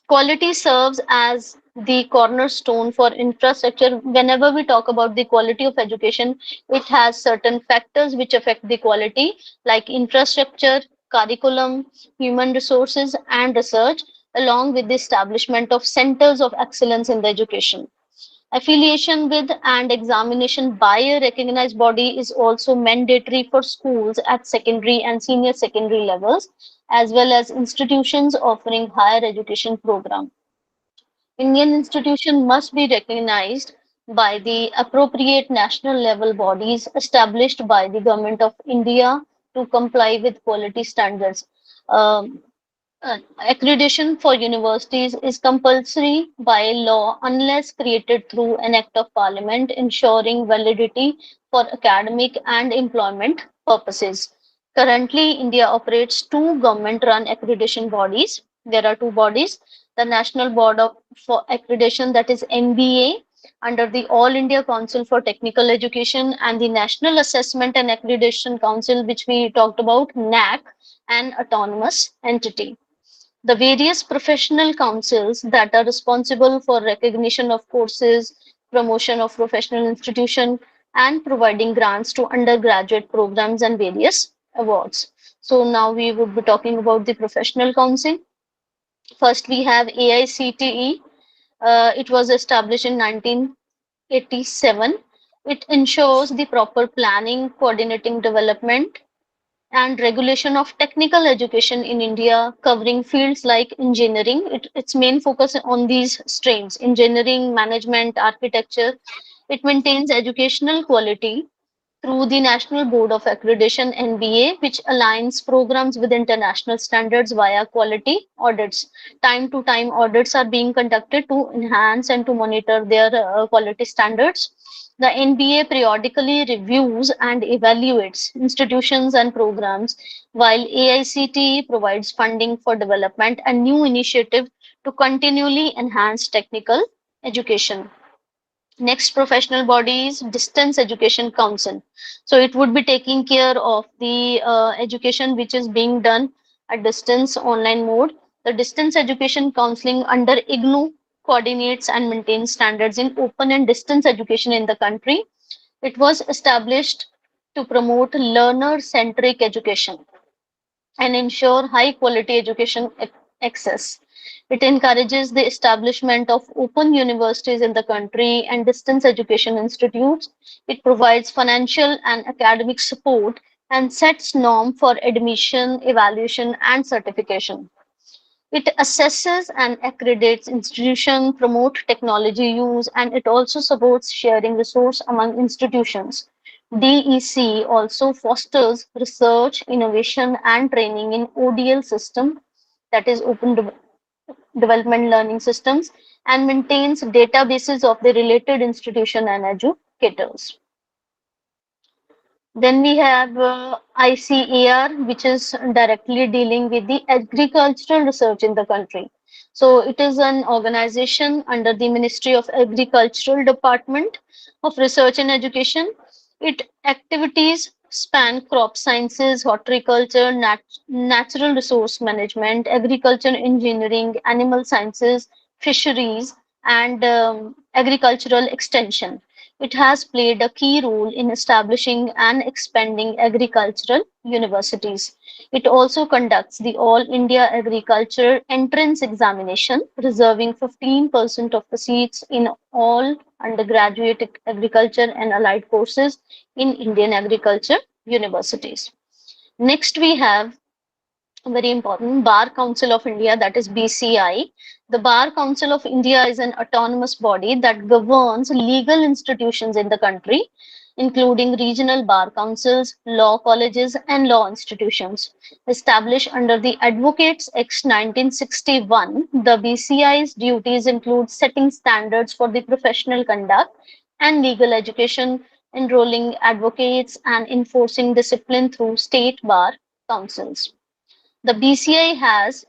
Quality serves as the cornerstone for infrastructure. Whenever we talk about the quality of education, it has certain factors which affect the quality, like infrastructure, curriculum, human resources, and research, along with the establishment of centers of excellence in the education. Affiliation with and examination by a recognized body is also mandatory for schools at secondary and senior secondary levels, as well as institutions offering higher education program. Indian institution must be recognized by the appropriate national level bodies established by the Government of India to comply with quality standards. Um, Accreditation for universities is compulsory by law unless created through an act of parliament, ensuring validity for academic and employment purposes. Currently, India operates two government-run accreditation bodies. There are two bodies: the National Board for Accreditation, that is NBA, under the All India Council for Technical Education, and the National Assessment and Accreditation Council, which we talked about, NAC, an autonomous entity. The various professional councils that are responsible for recognition of courses, promotion of professional institution, and providing grants to undergraduate programs and various awards. So now we would be talking about the professional council. First, we have AICTE. It was established in 1987. It ensures the proper planning, coordinating development, and regulation of technical education in India, covering fields like engineering. Its main focus on these streams: engineering, management, architecture. It maintains educational quality through the National Board of Accreditation (NBA), which aligns programs with international standards via quality audits. Time to time audits are being conducted to enhance and to monitor their quality standards. The NBA periodically reviews and evaluates institutions and programs, while AICTE provides funding for development and new initiatives to continually enhance technical education. Next professional body is Distance Education Council. So it would be taking care of the education which is being done at distance online mode. The Distance Education Counseling under IGNU coordinates and maintains standards in open and distance education in the country. It was established to promote learner-centric education and ensure high quality education access. It encourages the establishment of open universities in the country and distance education institutes. It provides financial and academic support and sets norm for admission, evaluation, and certification. It assesses and accredits institutions, promotes technology use, and it also supports sharing resource among institutions. DEC also fosters research, innovation, and training in ODL system, that is development learning systems, and maintains databases of the related institution and educators. Then we have ICAR, which is directly dealing with the agricultural research in the country. So it is an organization under the Ministry of Agricultural Department of Research and Education. Its activities span crop sciences, horticulture, natural resource management, agriculture engineering, animal sciences, fisheries, and agricultural extension. It has played a key role in establishing and expanding agricultural universities. It also conducts the All India Agriculture Entrance Examination, reserving 15% of the seats in all undergraduate agriculture and allied courses in Indian agriculture universities. Next, we have very important Bar Council of India, that is BCI. The Bar Council of India is an autonomous body that governs legal institutions in the country, including regional bar councils, law colleges, and law institutions. Established under the Advocates Act 1961, the BCI's duties include setting standards for the professional conduct and legal education, enrolling advocates, and enforcing discipline through state bar councils. The BCI has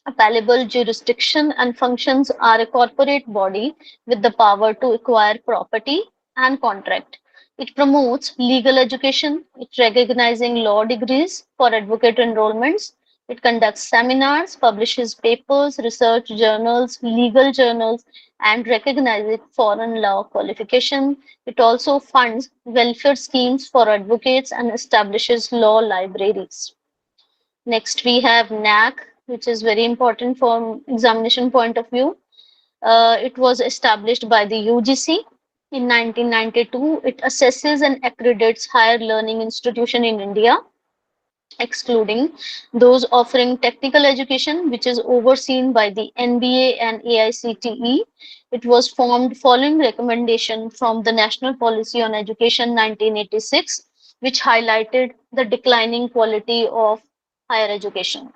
appellable jurisdiction and functions are a corporate body with the power to acquire property and contract. It promotes legal education, it recognizing law degrees for advocate enrollments, it conducts seminars, publishes papers, research journals, legal journals, and recognizes foreign law qualification. It also funds welfare schemes for advocates and establishes law libraries. Next, we have NAC, which is very important from examination point of view. It was established by the UGC in 1992. It assesses and accredits higher learning institution in India, excluding those offering technical education, which is overseen by the NBA and AICTE. It was formed following recommendation from the National Policy on Education 1986, which highlighted the declining quality of higher education.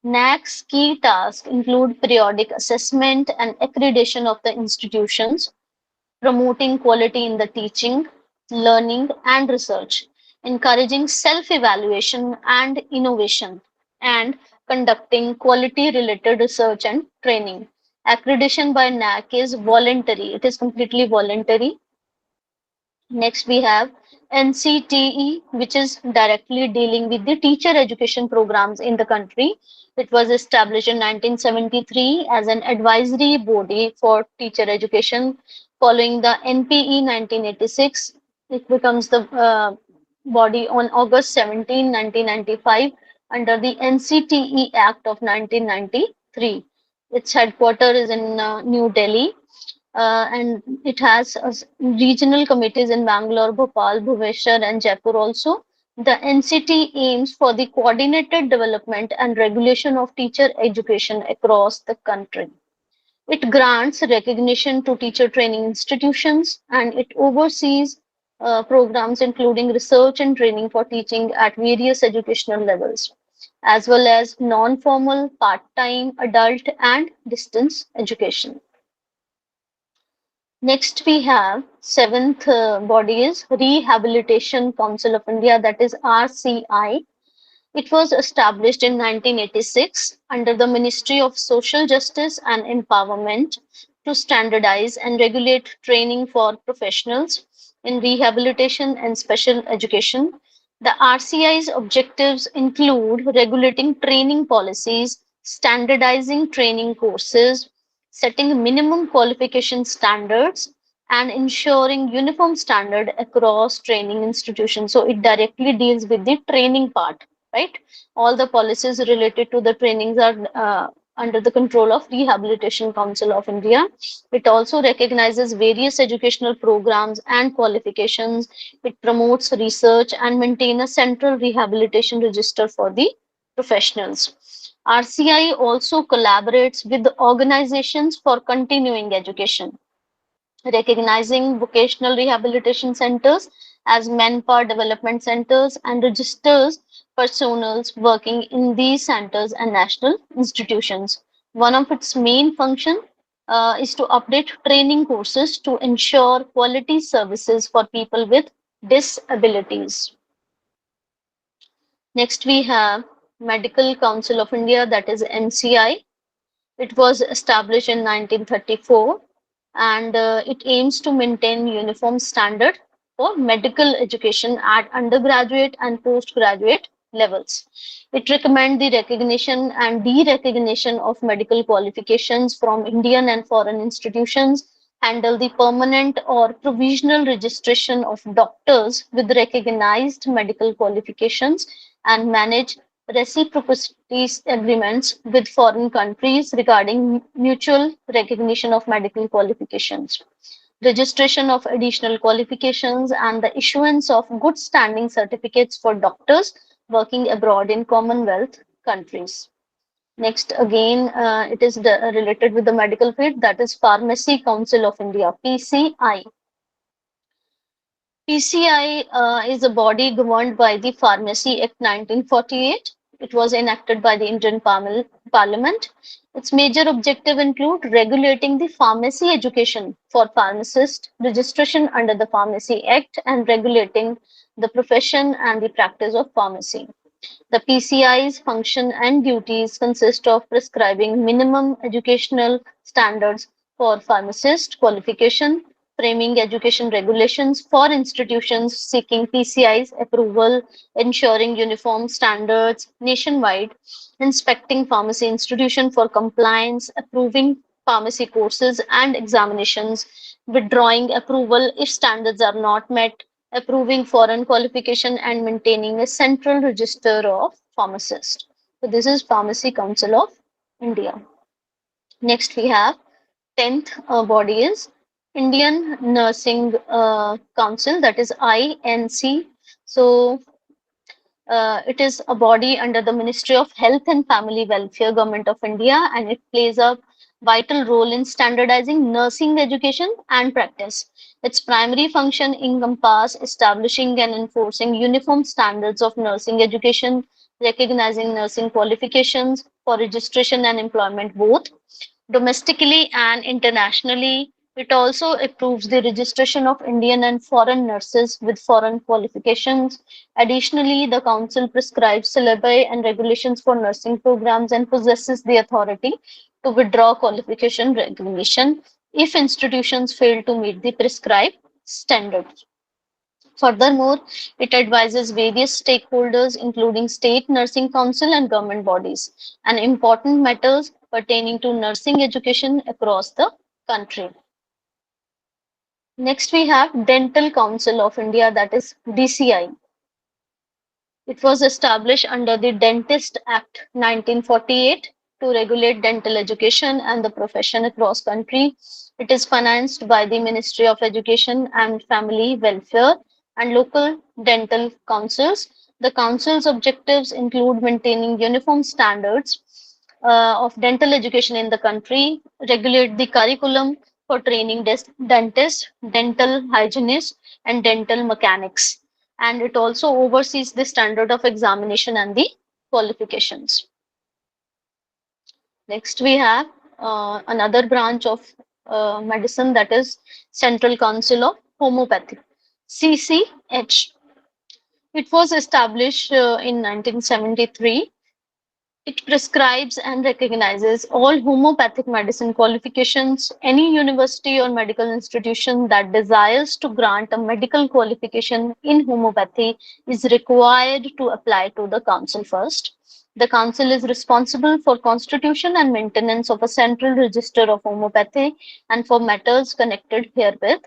NAC's key tasks include periodic assessment and accreditation of the institutions, promoting quality in the teaching, learning, and research, encouraging self evaluation and innovation, and conducting quality related research and training. Accreditation by NAC is voluntary, it is completely voluntary. Next, we have NCTE, which is directly dealing with the teacher education programs in the country. It was established in 1973 as an advisory body for teacher education. Following the NPE 1986, it becomes the body on August 17, 1995, under the NCTE Act of 1993. Its headquarters is in New Delhi, and it has regional committees in Bangalore, Bhopal, Bhubaneswar, and Jaipur also. The NCT aims for the coordinated development and regulation of teacher education across the country. It grants recognition to teacher training institutions and it oversees programs including research and training for teaching at various educational levels, as well as non-formal, part-time, adult, and distance education. Next, we have seventh body is Rehabilitation Council of India, that is RCI. It was established in 1986 under the Ministry of Social Justice and Empowerment to standardize and regulate training for professionals in rehabilitation and special education. The RCI's objectives include regulating training policies, standardizing training courses, setting minimum qualification standards, and ensuring uniform standard across training institutions. So it directly deals with the training part, right? All the policies related to the trainings are under the control of Rehabilitation Council of India. It also recognizes various educational programs and qualifications. It promotes research and maintains a central rehabilitation register for the professionals. RCI also collaborates with organizations for continuing education, recognizing vocational rehabilitation centers as manpower development centers and registers personals working in these centers and national institutions. One of its main functions is to update training courses to ensure quality services for people with disabilities. Next, we have Medical Council of India, that is MCI. It was established in 1934 and it aims to maintain uniform standard for medical education at undergraduate and postgraduate levels. It recommends the recognition and de-recognition of medical qualifications from Indian and foreign institutions, handle the permanent or provisional registration of doctors with recognized medical qualifications, and manage reciprocity agreements with foreign countries regarding mutual recognition of medical qualifications, registration of additional qualifications, and the issuance of good standing certificates for doctors working abroad in Commonwealth countries. Next, again, it is related with the medical field, that is Pharmacy Council of India, PCI. PCI is a body governed by the Pharmacy Act 1948. It was enacted by the Indian Parliament. Its major objective include regulating the pharmacy education for pharmacists, registration under the Pharmacy Act, and regulating the profession and the practice of pharmacy. The PCI's function and duties consist of prescribing minimum educational standards for pharmacist qualification, framing education regulations for institutions seeking PCI's approval, ensuring uniform standards nationwide, inspecting pharmacy institution for compliance, approving pharmacy courses and examinations, withdrawing approval if standards are not met, approving foreign qualification, and maintaining a central register of pharmacists. So this is Pharmacy Council of India. Next we have 10th body is Indian Nursing Council, that is INC. So it is a body under the Ministry of Health and Family Welfare, Government of India, and it plays a vital role in standardizing nursing education and practice. Its primary function encompasses establishing and enforcing uniform standards of nursing education, recognizing nursing qualifications for registration and employment both domestically and internationally. It also approves the registration of Indian and foreign nurses with foreign qualifications. Additionally, the Council prescribes syllabi and regulations for nursing programs and possesses the authority to withdraw qualification recognition if institutions fail to meet the prescribed standards. Furthermore, it advises various stakeholders, including state nursing council and government bodies, on important matters pertaining to nursing education across the country. Next, we have Dental Council of India, that is DCI. It was established under the Dentist Act 1948 to regulate dental education and the profession across country. It is financed by the Ministry of Education and Family Welfare and local dental councils. The council's objectives include maintaining uniform standards of dental education in the country, regulate the curriculum for training dentists, dental hygienists, and dental mechanics. And it also oversees the standard of examination and the qualifications. Next, we have another branch of medicine, that is Central Council of Homeopathy, CCH. It was established in 1973. It prescribes and recognizes all homeopathic medicine qualifications. Any university or medical institution that desires to grant a medical qualification in homeopathy is required to apply to the council first. The council is responsible for constitution and maintenance of a central register of homeopathy and for matters connected herewith.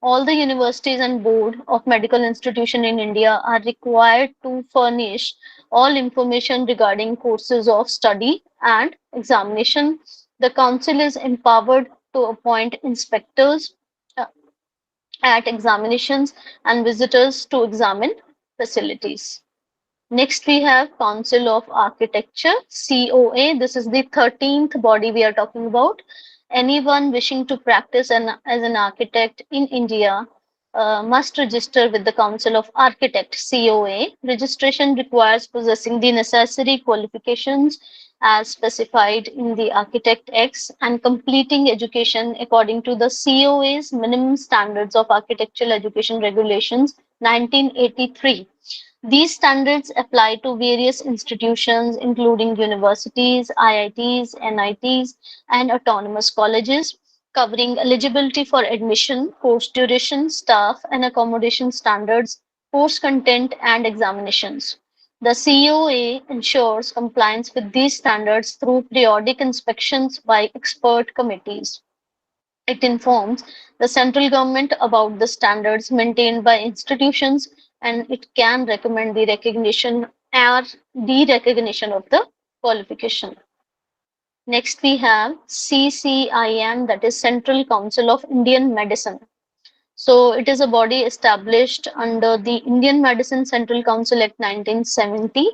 All the universities and board of medical institution in India are required to furnish all information regarding courses of study and examination. The council is empowered to appoint inspectors uh, at examinations and visitors to examine facilities. Next, we have Council of Architecture, COA. This is the 13th body we are talking about. Anyone wishing to practice as an architect in India must register with the Council of Architect, COA. Registration requires possessing the necessary qualifications as specified in the Architect X and completing education according to the COA's Minimum Standards of Architectural Education Regulations 1983. These standards apply to various institutions, including universities, IITs, NITs, and autonomous colleges, covering eligibility for admission, course duration, staff and accommodation standards, course content, and examinations. The COA ensures compliance with these standards through periodic inspections by expert committees. It informs the central government about the standards maintained by institutions, and it can recommend the recognition or de-recognition of the qualification. Next, we have CCIM, that is Central Council of Indian Medicine. So it is a body established under the Indian Medicine Central Council Act 1970.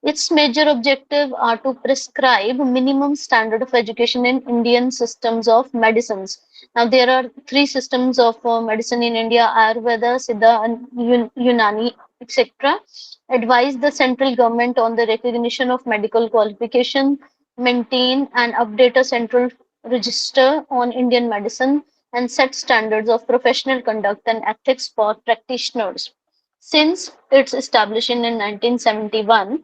Its major objective are to prescribe minimum standard of education in Indian systems of medicines. Now there are three systems of medicine in India: Ayurveda, Siddha, and Unani, etc. Advise the central government on the recognition of medical qualification, maintain and update a central register on Indian medicine, and set standards of professional conduct and ethics for practitioners. Since its establishment in 1971,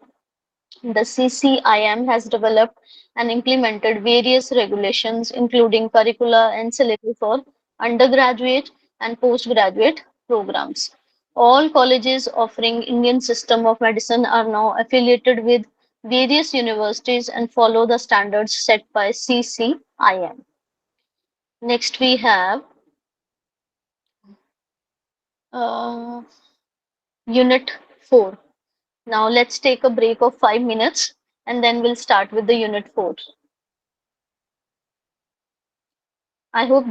the CCIM has developed and implemented various regulations, including curricula and syllabus for undergraduate and postgraduate programs. All colleges offering Indian system of medicine are now affiliated with various universities and follow the standards set by CCIM. Next, we have uh, Unit 4. Now let's take a break of 5 minutes and then we'll start with the Unit 4. I hope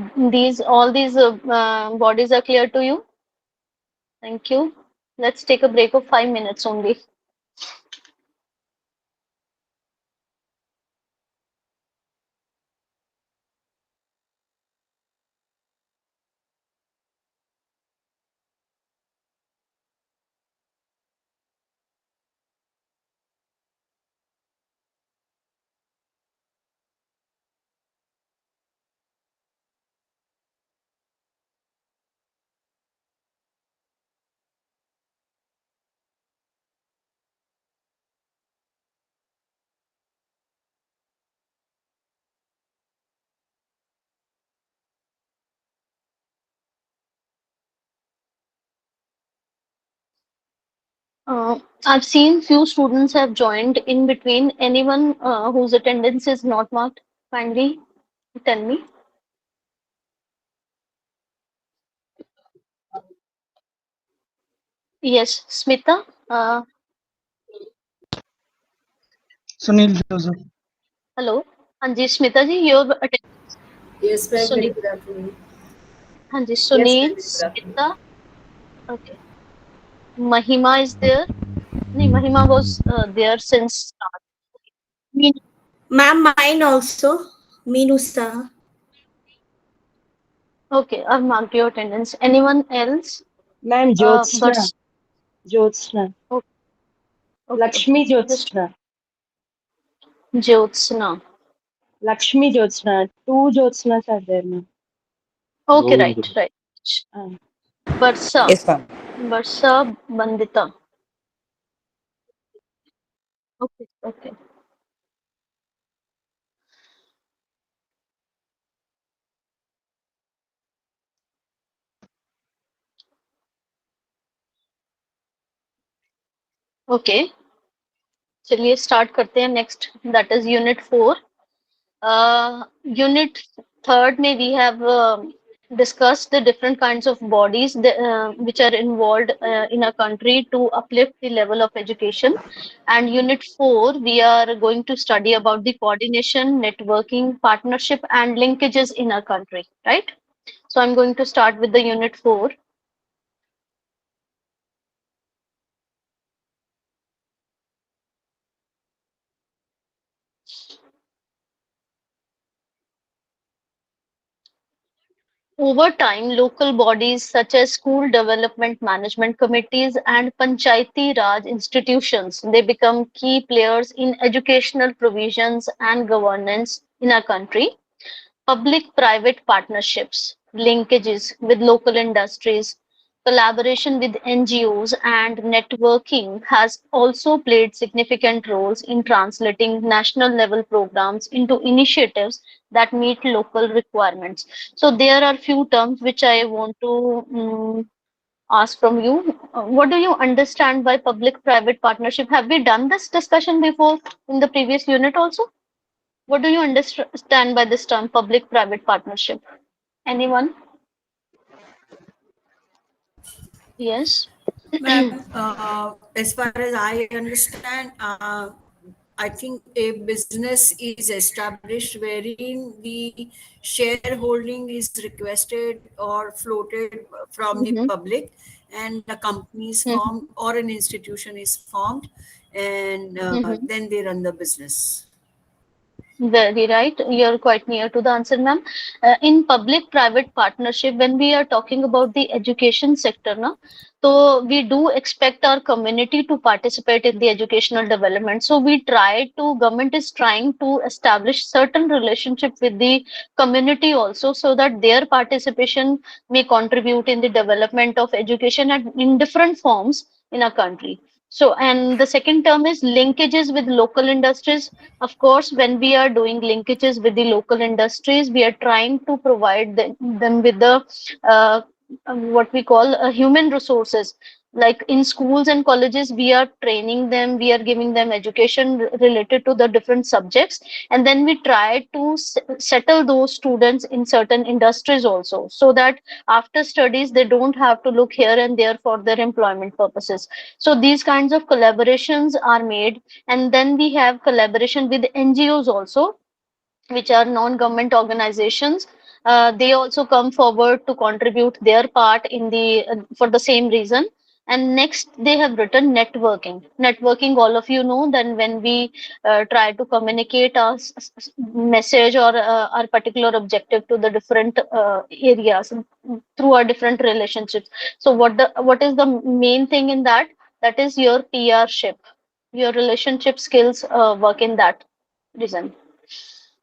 all these bodies are clear to you. Thank you. Let's take a break of 5 minutes only. I've seen few students have joined in between. Anyone whose attendance is not marked, kindly tell me. Yes, Smita. Sunil Joseph. Hello. Anji, Smita ji, your attendance. Yes, ma'am. Very Sunil. good afternoon. Anji, Yes, ma'am. Sunil, Very good afternoon. Smita. Okay. Mahima is there. No, Mahima was there since start. Ma'am, mine also. Minusa. Okay, I've marked your attendance. Anyone else? Ma'am, But Jyotsna. Jyotsna. okay, okay. Lakshmi Just Jyotsna. Jyotsna. Lakshmi Jyotsna. Two Jyotsnas are there, ma'am. Okay, right. Ah. Barsa. Yes, ma'am. Barsa Bandita. Okay. Okay. चलिए start करते हैं next. That is Unit 4. Unit 3rd में we have discussed the different kinds of bodies which are involved in a country to uplift the level of education. And Unit 4, we are going to study about the coordination, networking, partnership, and linkages in a country, right? So I'm going to start with the Unit 4. Over time, local bodies such as school development management committees and panchayati raj institutions, they become key players in educational provisions and governance in our country. Public-private partnerships, linkages with local industries, collaboration with NGOs, and networking has also played significant roles in translating national level programs into initiatives that meet local requirements. So there are few terms which I want to ask from you. What do you understand by public-private partnership? Have we done this discussion before in the previous unit also? What do you understand by this term, public-private partnership? Anyone? Yes. Ma'am, as far as I understand, I think a business is established wherein the shareholding is requested or floated from the Mm-hmm. public, and a company is Mm-hmm. formed or an institution is formed, and Mm-hmm. then they run the business. Very right. You're quite near to the answer, ma'am. In public-private partnership, when we are talking about the education sector, na, so we do expect our community to participate in the educational development. So government is trying to establish certain relationship with the community also, so that their participation may contribute in the development of education in different forms in a country. So, and the second term is linkages with local industries. Of course, when we are doing linkages with the local industries, we are trying to provide them with the uh, what we call human resources. Like in schools and colleges, we are training them, we are giving them education related to the different subjects, and then we try to settle those students in certain industries also, so that after studies they don't have to look here and there for their employment purposes. So these kinds of collaborations are made, and then we have collaboration with NGOs also, which are non-government organizations. They also come forward to contribute their part in the for the same reason. And next, they have written networking. Networking, all of you know, then when we try to communicate our message or our particular objective to the different areas through our different relationships. So what is the main thing in that? That is your PR ship, your relationship skills work in that reason.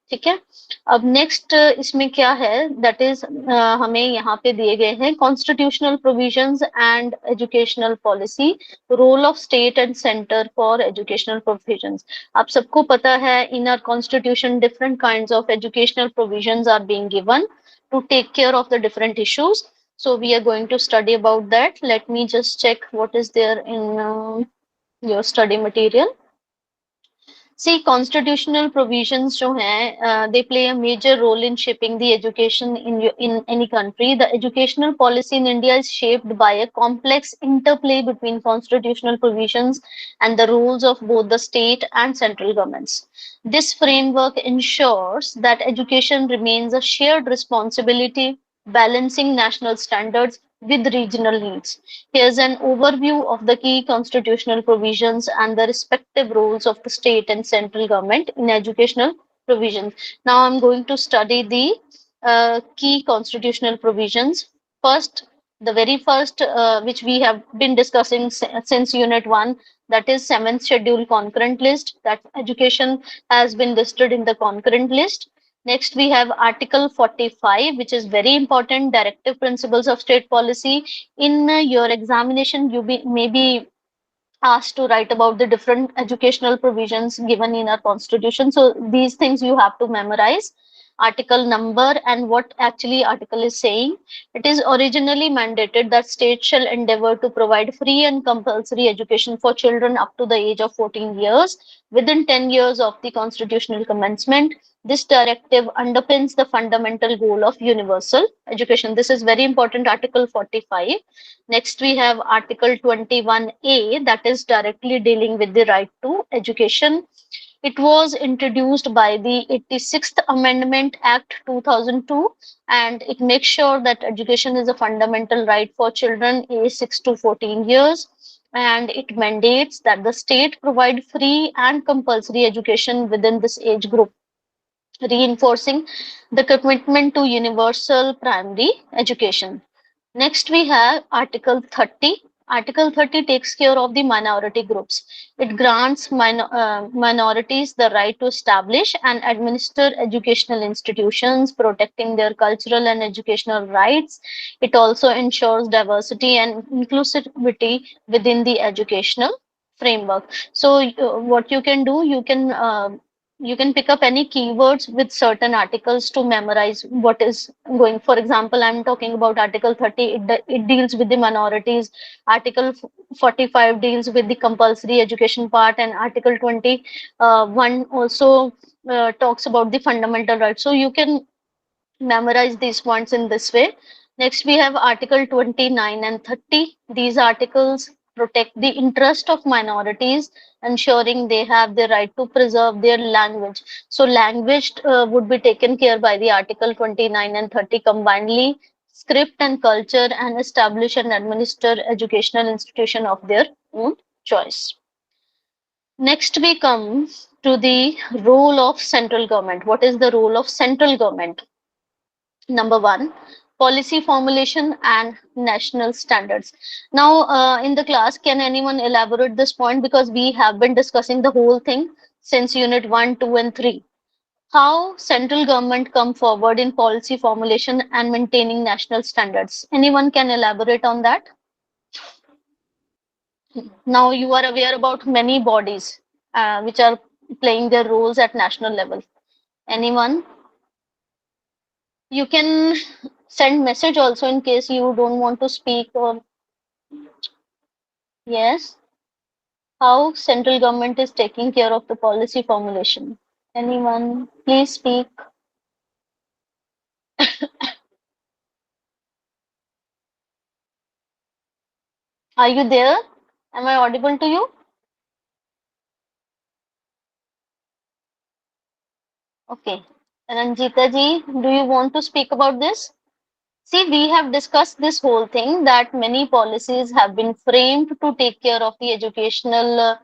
ठीक है. अब next इसमें क्या है, that is हमें यहाँ पे दिए गए हैं constitutional provisions and educational policy, role of state and centre for educational provisions. आप सबको पता है in our constitution different kinds of educational provisions are being given to take care of the different issues. So we are going to study about that. Let me just check what is there in your study material. See, constitutional provisions जो हैं, they play a major role in shaping the education in any country. The educational policy in India is shaped by a complex interplay between constitutional provisions and the rules of both the state and central governments. This framework ensures that education remains a shared responsibility, balancing national standards with regional needs. Here's an overview of the key constitutional provisions and the respective roles of the state and central government in educational provisions. Now I'm going to study the key constitutional provisions. First, the very first, which we have been discussing since Unit 1, that is 7th Schedule concurrent list, that education has been listed in the concurrent list. Next, we have Article 45, which is very important, directive principles of state policy. In your examination, may be asked to write about the different educational provisions given in our constitution. So these things you have to memorize, article number and what actually article is saying. It is originally mandated that states shall endeavor to provide free and compulsory education for children up to the age of 14 years within 10 years of the constitutional commencement. This directive underpins the fundamental goal of universal education. This is very important, article 45. Next, we have Article 21A, that is directly dealing with the right to education. It was introduced by the 86th Amendment Act 2002, and it makes sure that education is a fundamental right for children aged 6 to 14 years. And it mandates that the state provide free and compulsory education within this age group, reinforcing the commitment to universal primary education. Next, we have Article 30. Article 30 takes care of the minority groups. It grants minorities the right to establish and administer educational institutions, protecting their cultural and educational rights. It also ensures diversity and inclusivity within the educational framework. So, what you can do, you can pick up any keywords with certain articles to memorize what is going. For example, I'm talking about Article 30, it deals with the minorities. Article 45 deals with the compulsory education part, and Article 21 also talks about the fundamental rights. So you can memorize these points in this way. Next, we have Article 29 and 30. These articles protect the interest of minorities, ensuring they have the right to preserve their language. So, language would be taken care by the Article 29 and 30 combinedly, script and culture, and establish and administer educational institution of their own choice. Next, we come to the role of central government. What is the role of central government? Number one, policy formulation and national standards. Now, in the class, can anyone elaborate this point? Because we have been discussing the whole thing since unit 1, 2, and 3. How central government come forward in policy formulation and maintaining national standards? Anyone can elaborate on that? Now, you are aware about many bodies which are playing their roles at national level. Anyone? You can send message also in case you don't want to speak. Or yes, how central government is taking care of the policy formulation? Anyone, please speak. Are you there? Am I audible to you? Okay. Ranjita ji, do you want to speak about this? See, we have discussed this whole thing that many policies have been framed to take care of the educational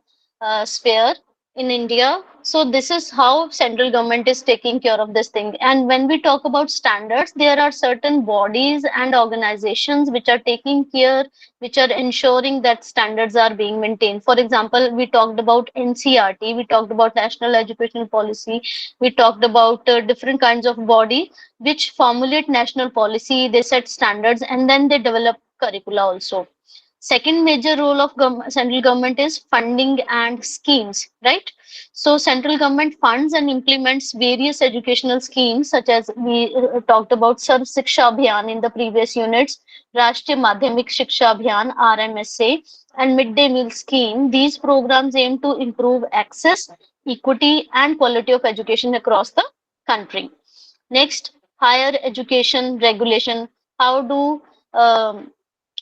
sphere in India. So this is how central government is taking care of this thing. And when we talk about standards, there are certain bodies and organizations which are taking care, which are ensuring that standards are being maintained. For example, we talked about NCRT, we talked about National Educational Policy, we talked about different kinds of body which formulate national policy, they set standards, and then they develop curricula also. Second major role of central government is funding and schemes, right? So central government funds and implements various educational schemes, such as we talked about Sarv Shiksha Abhiyan in the previous units, Rashtriya Madhyamik Shiksha Abhiyan, RMSA, and midday meal scheme. These programs aim to improve access, equity, and quality of education across the country. Next, higher education regulation. How do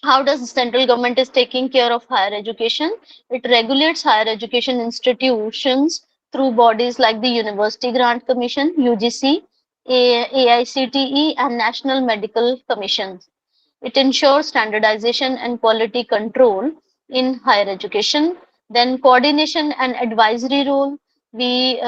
how does the central government is taking care of higher education? It regulates higher education institutions through bodies like the University Grant Commission, UGC, AICTE, and National Medical Commission. It ensures standardization and quality control in higher education. Then coordination and advisory role. We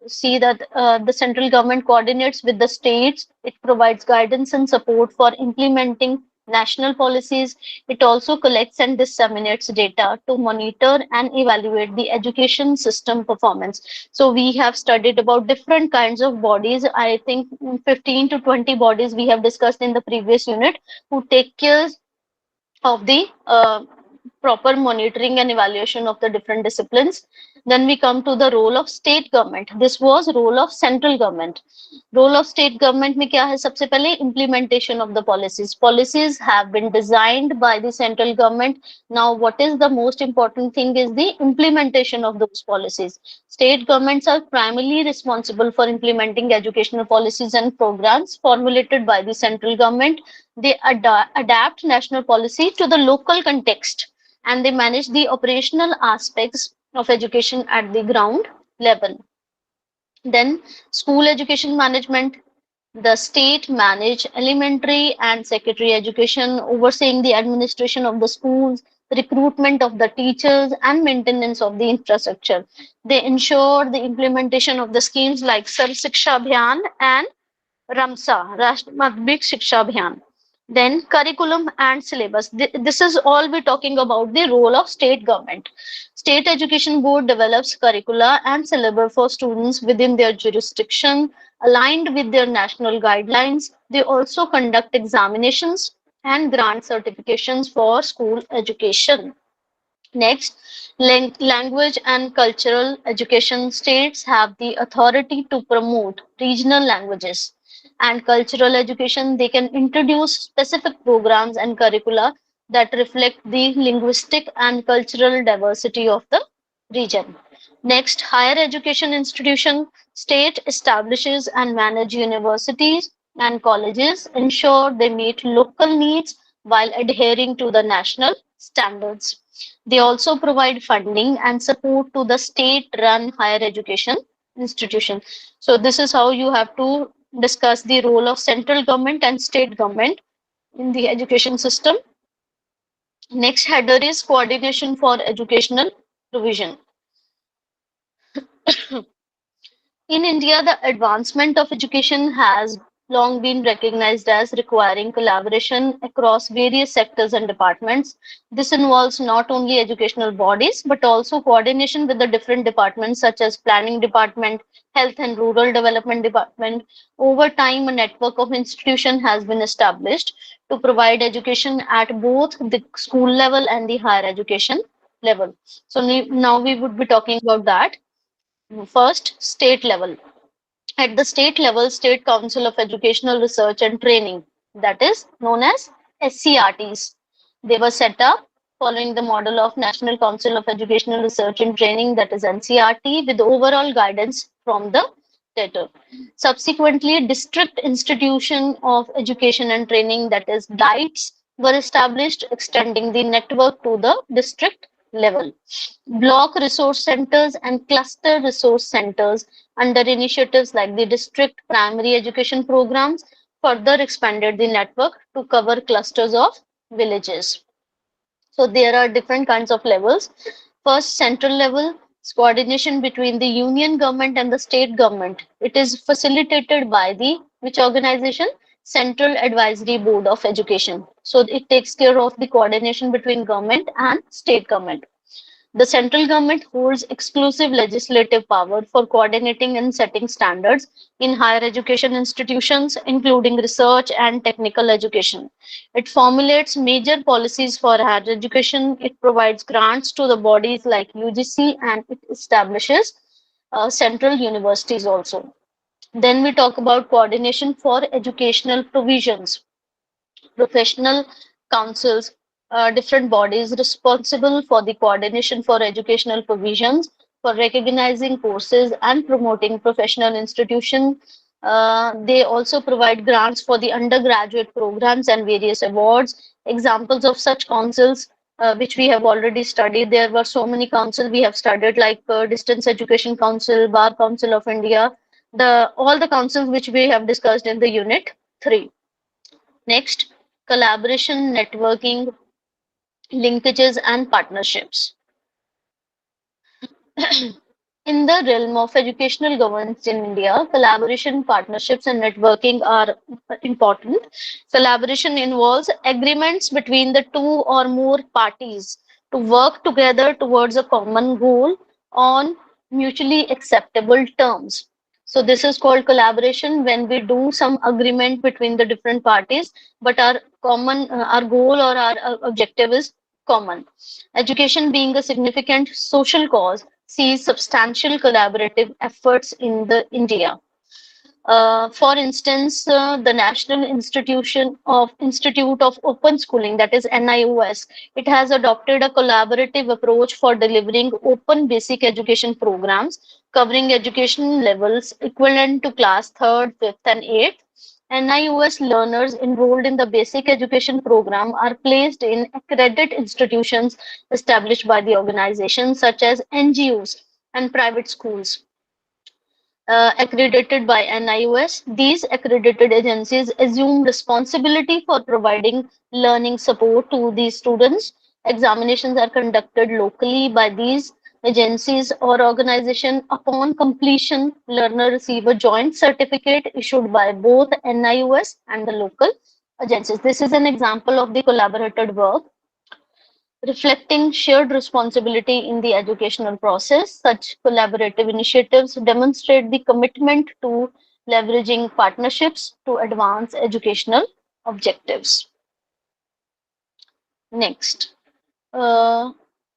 see that the central government coordinates with the states. It provides guidance and support for implementing national policies. It also collects and disseminates data to monitor and evaluate the education system performance. So we have studied about different kinds of bodies. I think 15 to 20 bodies we have discussed in the previous unit who take care of the proper monitoring and evaluation of the different disciplines. Then we come to the role of state government. This was role of central government. Role of state government में क्या है? सबसे पहले implementation of the policies. Policies have been designed by the central government. Now, what is the most important thing is the implementation of those policies. State governments are primarily responsible for implementing educational policies and programs formulated by the central government. They adapt national policy to the local context, and they manage the operational aspects of education at the ground level. Then school education management. The state manage elementary and secondary education, overseeing the administration of the schools, recruitment of the teachers, and maintenance of the infrastructure. They ensure the implementation of the schemes like Sarv Shiksha Abhiyan and Ramsa, Rashtriya Madhyamik Shiksha Abhiyan. Then curriculum and syllabus. This is all we're talking about the role of state government. State Education Board develops curricula and syllabus for students within their jurisdiction, aligned with their national guidelines. They also conduct examinations and grant certifications for school education. Next, language and cultural education. States have the authority to promote regional languages and cultural education. They can introduce specific programs and curricula that reflect the linguistic and cultural diversity of the region. Next, higher education institution. State establishes and manage universities and colleges, ensure they meet local needs while adhering to the national standards. They also provide funding and support to the state-run higher education institution. So this is how you have to discuss the role of central government and state government in the education system. Next header is coordination for educational provision. In India, the advancement of education has long been recognized as requiring collaboration across various sectors and departments. This involves not only educational bodies, but also coordination with the different departments such as planning department, health and rural development department. Over time, a network of institutions has been established to provide education at both the school level and the higher education level. So now we would be talking about that. First, state level. At the state level, State Council of Educational Research and Training, that is known as SCRTs. They were set up following the model of National Council of Educational Research and Training, that is NCRT, with overall guidance from the stator. Subsequently, District Institution of Education and Training, that is DITES, were established, extending the network to the district level. Block resource centers and cluster resource centers under initiatives like the district primary education programs further expanded the network to cover clusters of villages. So there are different kinds of levels. First, central level is coordination between the union government and the state government. It is facilitated by the which organization? Central Advisory Board of Education. So it takes care of the coordination between government and state government. The central government holds exclusive legislative power for coordinating and setting standards in higher education institutions, including research and technical education. It formulates major policies for higher education. It provides grants to the bodies like UGC, and it establishes central universities also. Then we talk about coordination for educational provisions. Professional councils, different bodies responsible for the coordination for educational provisions, for recognizing courses and promoting professional institutions. They also provide grants for the undergraduate programs and various awards. Examples of such councils, which we have already studied, there were so many councils we have studied, like Distance Education Council, Bar Council of India, all the councils which we have discussed in the unit 3. Next, collaboration, networking, linkages, and partnerships. In the realm of educational governance in India, collaboration, partnerships, and networking are important. Collaboration involves agreements between the two or more parties to work together towards a common goal on mutually acceptable terms. So, this is called collaboration when we do some agreement between the different parties, but our goal or our objective is common. Education being a significant social cause sees substantial collaborative efforts in the India. For instance, the National Institute of Open Schooling, that is NIOS, it has adopted a collaborative approach for delivering open basic education programs covering education levels equivalent to class 3rd, 5th, and 8th. NIOS learners enrolled in the basic education program are placed in accredited institutions established by the organization, such as NGOs and private schools accredited by NIOS. These accredited agencies assume responsibility for providing learning support to these students. Examinations are conducted locally by these agencies or organization. Upon completion, learner receive a joint certificate issued by both NIOS and the local agencies. This is an example of the collaborated work reflecting shared responsibility in the educational process. Such collaborative initiatives demonstrate the commitment to leveraging partnerships to advance educational objectives. Next. Uh,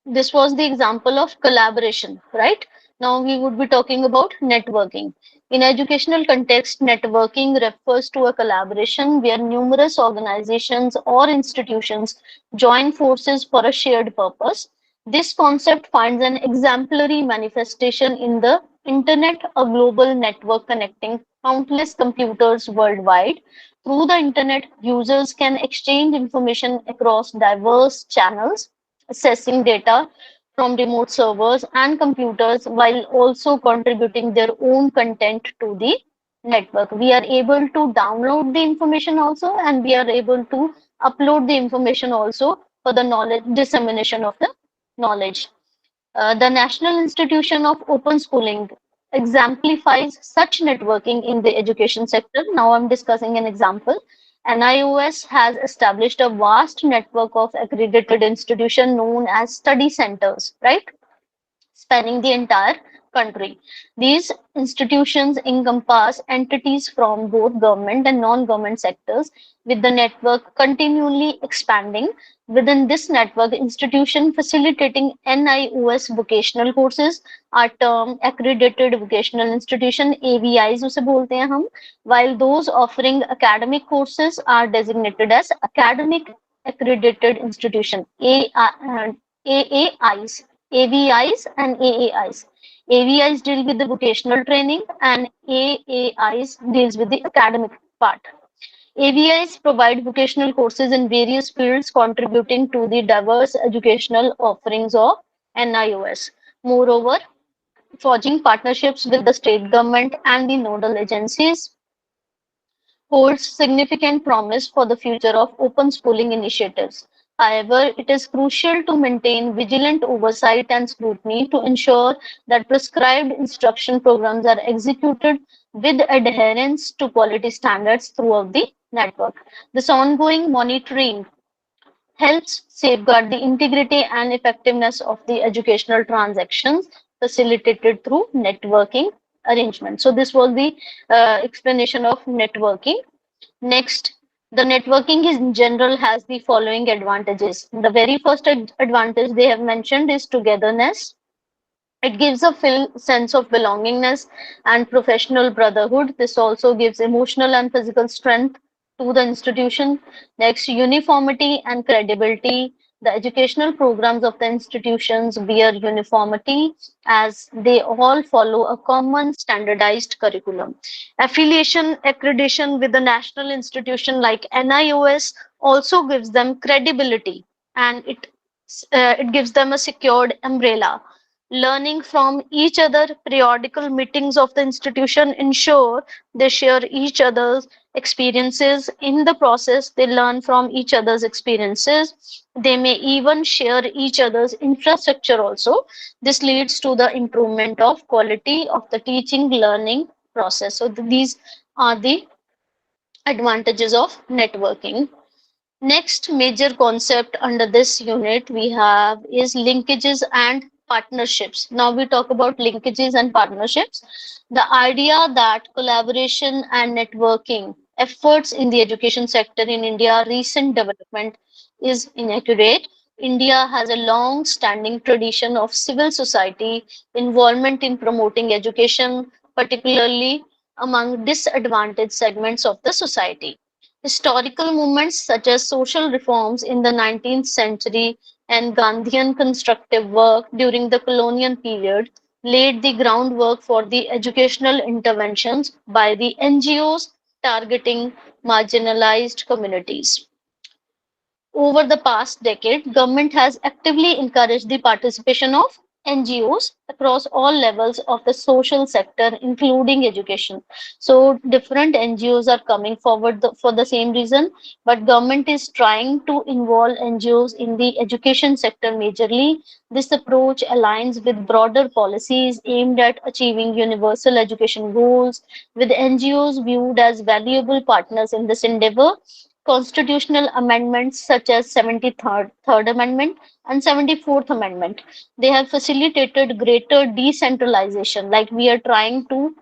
this was the example of collaboration, right? Now we would be talking about networking. In educational context, networking refers to a collaboration where numerous organizations or institutions join forces for a shared purpose. This concept finds an exemplary manifestation in the internet, a global network connecting countless computers worldwide. Through the internet, users can exchange information across diverse channels, accessing data from remote servers and computers while also contributing their own content to the network. We are able to download the information also, and we are able to upload the information also for the knowledge dissemination of the knowledge. The National Institution of Open Schooling exemplifies such networking in the education sector. Now I'm discussing an example. NIOS has established a vast network of accredited institutions known as study centers, right? Spanning the entire country. These institutions encompass entities from both government and non-government sectors, with the network continually expanding. Within this network, institution facilitating NIOS vocational courses are termed accredited vocational institution, AVIs उसे बोलते हैं हम, while those offering academic courses are designated as academic accredited institution, AAIs. AVIs and AAIs. AVIs deal with the vocational training and AAIs deals with the academic part. AVIs provide vocational courses in various fields contributing to the diverse educational offerings of NIOS. Moreover, forging partnerships with the state government and the nodal agencies holds significant promise for the future of open schooling initiatives. However, it is crucial to maintain vigilant oversight and scrutiny to ensure that prescribed instruction programs are executed with adherence to quality standards throughout the network. This ongoing monitoring helps safeguard the integrity and effectiveness of the educational transactions facilitated through networking arrangements. So this was the explanation of networking. Next, the networking in general has the following advantages. The very first advantage they have mentioned is togetherness. It gives a sense of belongingness and professional brotherhood. This also gives emotional and physical strength to the institution. Next, uniformity and credibility. The educational programs of the institutions bear uniformity as they all follow a common standardized curriculum. Affiliation, accreditation with a national institution like NIOS also gives them credibility, and it gives them a secured umbrella. Learning from each other, periodical meetings of the institution ensure they share each other's experiences. In the process, they learn from each other's experiences. They may even share each other's infrastructure also. This leads to the improvement of quality of the teaching learning process. So these are the advantages of networking. Next major concept under this unit we have is linkages and partnerships. Now we talk about linkages and partnerships. The idea that collaboration and networking efforts in the education sector in India recent development is inaccurate. India has a long standing tradition of civil society involvement in promoting education, particularly among disadvantaged segments of the society. Historical movements such as social reforms in the 19th century and Gandhian constructive work during the colonial period laid the groundwork for the educational interventions by the NGOs targeting marginalized communities. Over the past decade, government has actively encouraged the participation of NGOs across all levels of the social sector, including education. So different NGOs are coming forward for the same reason, but government is trying to involve NGOs in the education sector majorly. This approach aligns with broader policies aimed at achieving universal education goals, with NGOs viewed as valuable partners in this endeavor. Constitutional amendments such as 73rd Third Amendment and 74th Amendment. They have facilitated greater decentralization, like we are trying to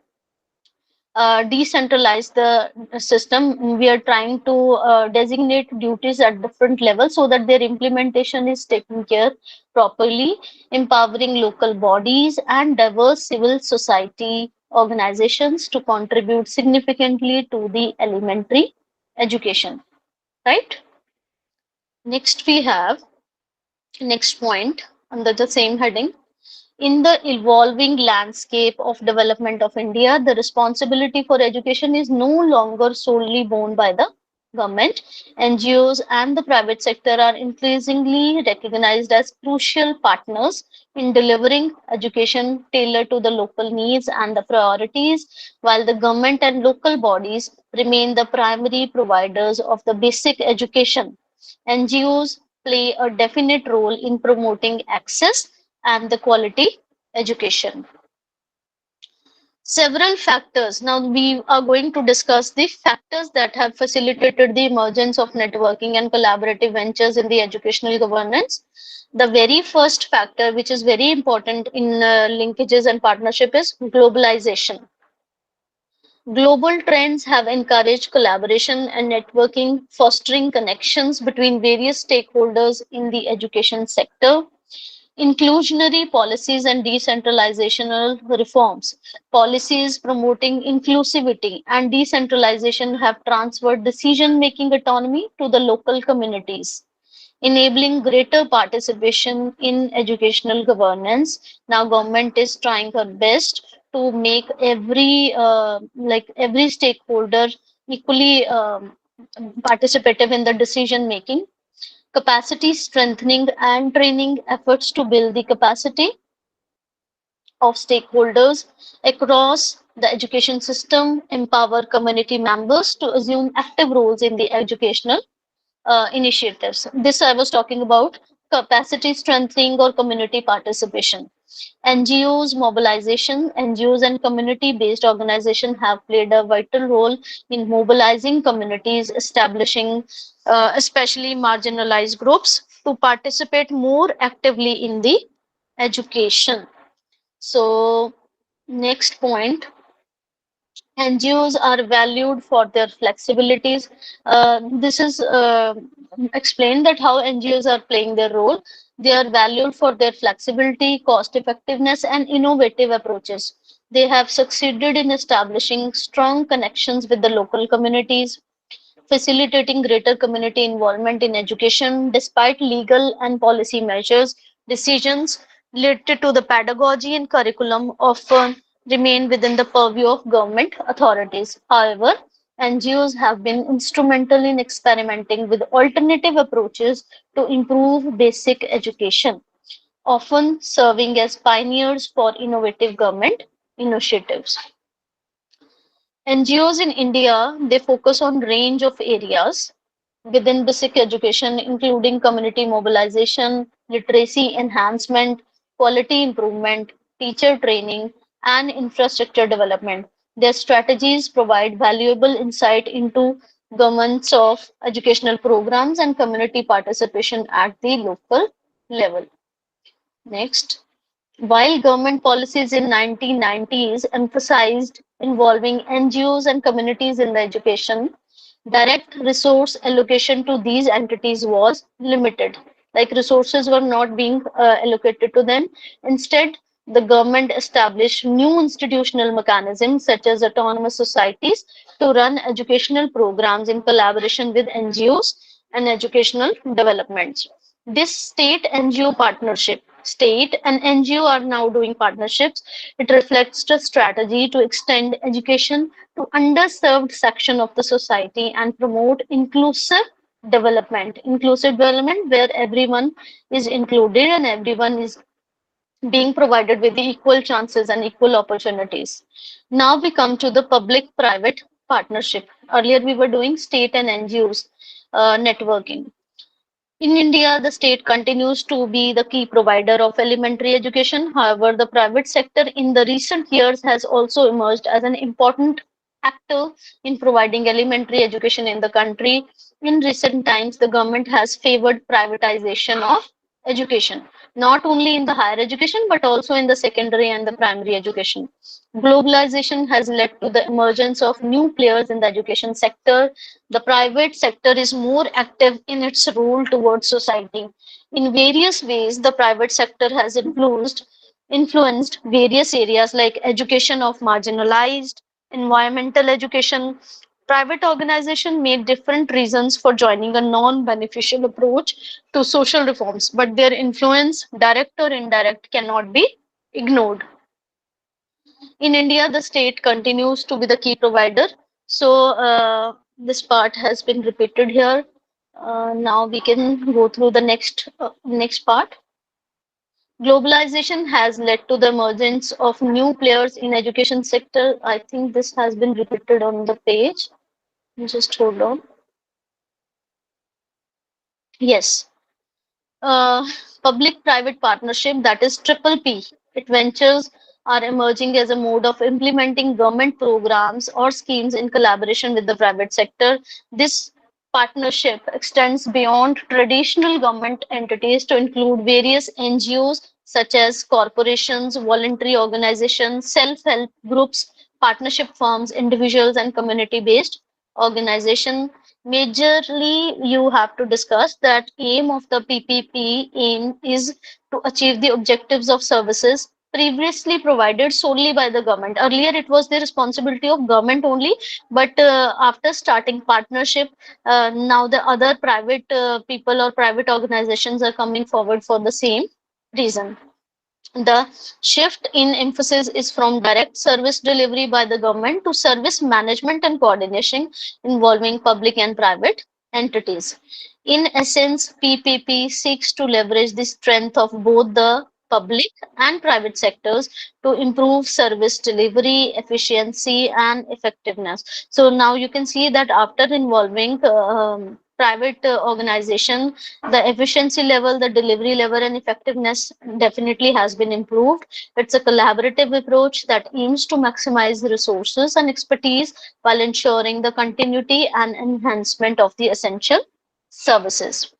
decentralize the system. We are trying to designate duties at different levels so that their implementation is taken care properly, empowering local bodies and diverse civil society organizations to contribute significantly to the elementary education. Right? Next, we have next point under the same heading. In the evolving landscape of development of India, the responsibility for education is no longer solely borne by the government. NGOs and the private sector are increasingly recognized as crucial partners in delivering education tailored to the local needs and the priorities, while the government and local bodies remain the primary providers of the basic education. NGOs play a definite role in promoting access and the quality education. Several factors. Now we are going to discuss the factors that have facilitated the emergence of networking and collaborative ventures in the educational governance. The very first factor, which is very important in linkages and partnership, is globalization. Global trends have encouraged collaboration and networking, fostering connections between various stakeholders in the education sector. Inclusionary policies and decentralizational reforms. Policies promoting inclusivity and decentralization have transferred decision-making autonomy to the local communities, enabling greater participation in educational governance. Now, government is trying her best to make every stakeholder equally participative in the decision making. Capacity strengthening and training efforts to build the capacity of stakeholders across the education system, empower community members to assume active roles in the educational initiatives. This I was talking about capacity strengthening or community participation. NGOs mobilization, NGOs and community-based organizations have played a vital role in mobilizing communities, establishing especially marginalized groups to participate more actively in the education. So next point, NGOs are valued for their flexibilities. This is explained that how NGOs are playing their role. They are valued for their flexibility, cost effectiveness, and innovative approaches. They have succeeded in establishing strong connections with the local communities, facilitating greater community involvement in education despite legal and policy measures. Decisions related to the pedagogy and curriculum often remain within the purview of government authorities. However, NGOs have been instrumental in experimenting with alternative approaches to improve basic education. often serving as pioneers for innovative government initiatives. NGOs in India, they focus on range of areas within basic education, including community mobilization, literacy enhancement, quality improvement, teacher training, and infrastructure development. Their strategies provide valuable insight into governments of educational programs and community participation at the local level. Next. While government policies in 1990s emphasized involving NGOs and communities in the education, direct resource allocation to these entities was limited. Like resources were not being allocated to them. Instead, the government established new institutional mechanisms such as autonomous societies to run educational programs in collaboration with NGOs and educational developments. This state NGO partnership, state and NGO are now doing partnerships. It reflects the strategy to extend education to underserved section of the society and promote inclusive development where everyone is included and everyone is being provided with the equal chances and equal opportunities. Now we come to the public private partnership. Earlier we were doing state and NGOs networking. In India, the state continues to be the key provider of elementary education. However, the private sector in the recent years has also emerged as an important actor in providing elementary education in the country. In recent times, the government has favored privatization of education, not only in the higher education, but also in the secondary and the primary education. Globalization has led to the emergence of new players in the education sector. The private sector is more active in its role towards society. In various ways, the private sector has influenced various areas like education of marginalized, environmental education. Private organization made different reasons for joining a non-beneficial approach to social reforms, but their influence, direct or indirect, cannot be ignored. In India, the state continues to be the key provider. So this part has been repeated here. Now we can go through the next part. Globalization has led to the emergence of new players in education sector. I think this has been repeated on the page. Just hold on. Yes. uh, Public-private partnership, that is triple P. It ventures are emerging as a mode of implementing government programs or schemes in collaboration with the private sector. This partnership extends beyond traditional government entities to include various NGOs such as corporations, voluntary organizations, self-help groups, partnership firms, individuals, and community-based organization. Majorly, you have to discuss that aim of the PPP aim is to achieve the objectives of services previously provided solely by the government. Earlier, it was the responsibility of government only, but after starting partnership, now the other private people or private organizations are coming forward for the same reason. The shift in emphasis is from direct service delivery by the government to service management and coordination involving public and private entities. In essence, PPP seeks to leverage the strength of both the public and private sectors to improve service delivery, efficiency, and effectiveness. So now you can see that after involving private organization, the efficiency level, the delivery level, and effectiveness definitely has been improved. It's a collaborative approach that aims to maximize resources and expertise while ensuring the continuity and enhancement of the essential services.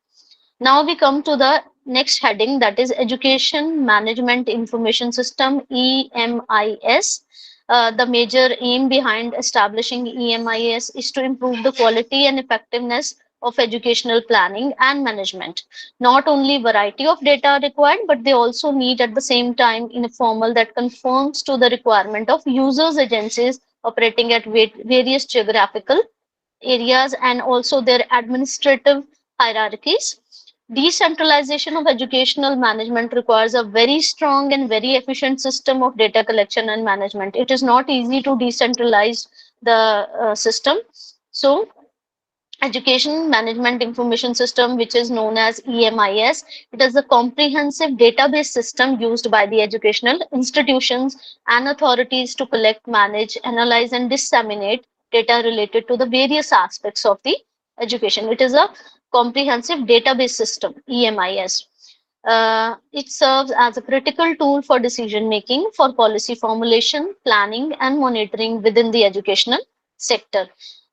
Now we come to the next heading, that is Education Management Information System, EMIS. The major aim behind establishing EMIS is to improve the quality and effectiveness of educational planning and management. Not only variety of data are required, but they also need at the same time in a formal that conforms to the requirement of users agencies operating at various geographical areas and also their administrative hierarchies. Decentralization of educational management requires a very strong and very efficient system of data collection and management. It is not easy to decentralize the system. So Education Management Information System, which is known as EMIS. It is a comprehensive database system used by the educational institutions and authorities to collect, manage, analyze, and disseminate data related to the various aspects of the education. It is a comprehensive database system, EMIS. It serves as a critical tool for decision making, for policy formulation, planning, and monitoring within the educational sector.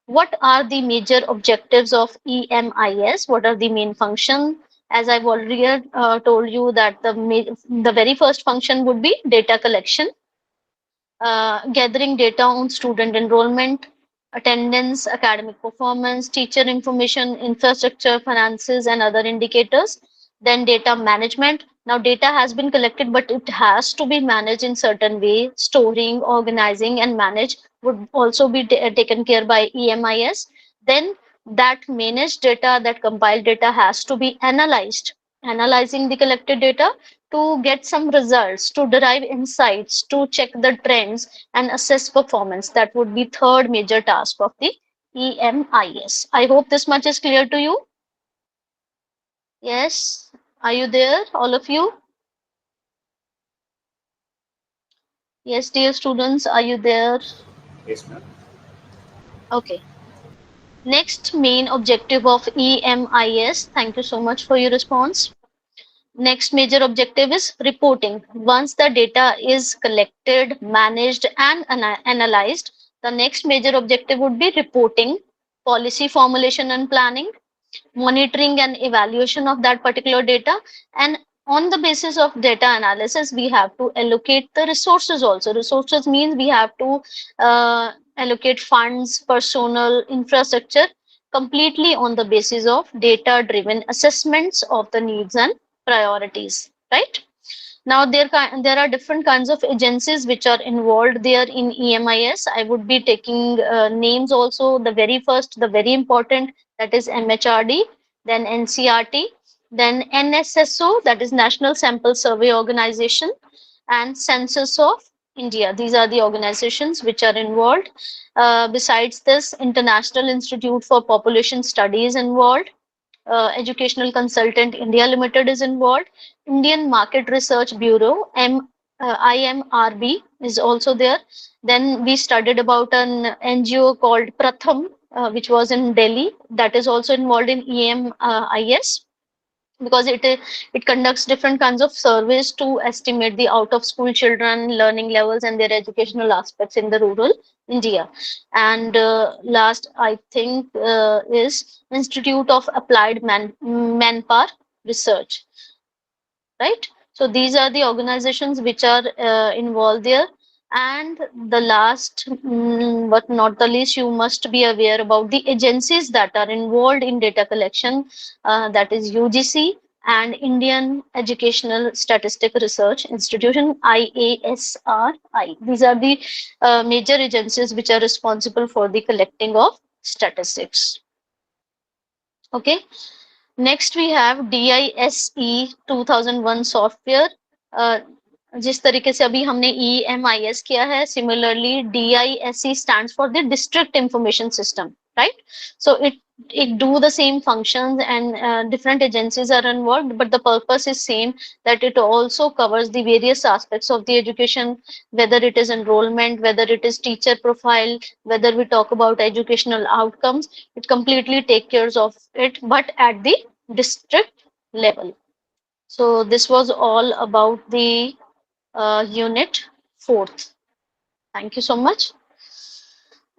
What are the major objectives of EMIS? What are the main functions? As I've already told you that the very first function would be data collection, gathering data on student enrollment, attendance, academic performance, teacher information, infrastructure, finances, and other indicators. Then data management. Now, data has been collected, but it has to be managed in certain way. Storing, organizing, and manage would also be taken care by EMIS. Then that managed data, that compiled data has to be analyzed. Analyzing the collected data to get some results, to derive insights, to check the trends and assess performance. That would be third major task of the EMIS. I hope this much is clear to you. Yes, are you there, all of you? Yes, dear students, are you there? Yes, ma'am. Okay. Next main objective of EMIS. Thank you so much for your response. Next major objective is reporting. Once the data is collected, managed, and analyzed, the next major objective would be reporting, policy formulation and planning, monitoring and evaluation of that particular data. And on the basis of data analysis, we have to allocate the resources also. Resources means we have to allocate funds, personnel, infrastructure completely on the basis of data driven assessments of the needs and priorities, right? Now there are different kinds of agencies which are involved there in EMIS. I would be taking names also. The very first, the very important, that is MHRD, then NCRT, then NSSO, that is National Sample Survey Organization, and Census of India. These are the organizations which are involved. Besides this, International Institute for Population Studies involved. Educational Consultant India Limited is involved. Indian Market Research Bureau, IMRB, is also there. Then we studied about an NGO called Pratham, which was in Delhi, that is also involved in EMIS, because it conducts different kinds of surveys to estimate the out of school children learning levels and their educational aspects in the rural India. And last, I think, is Institute of Applied Manpower Research, right? So these are the organizations which are involved there. And the last, but not the least, you must be aware about the agencies that are involved in data collection. That is UGC and Indian Educational Statistic Research Institution, IASRI. These are the major agencies which are responsible for the collecting of statistics. Okay. Next we have DISE 2001 software. जिस तरीके से अभी हमने EMIS किया है, similarly DISE stands for the District Information System, right? So it do the same functions, and different agencies are involved, but the purpose is same, that it also covers the various aspects of the education, whether it is enrollment, whether it is teacher profile, whether we talk about educational outcomes. It completely take care of it, but at the district level. So this was all about the unit 4th. Thank you so much.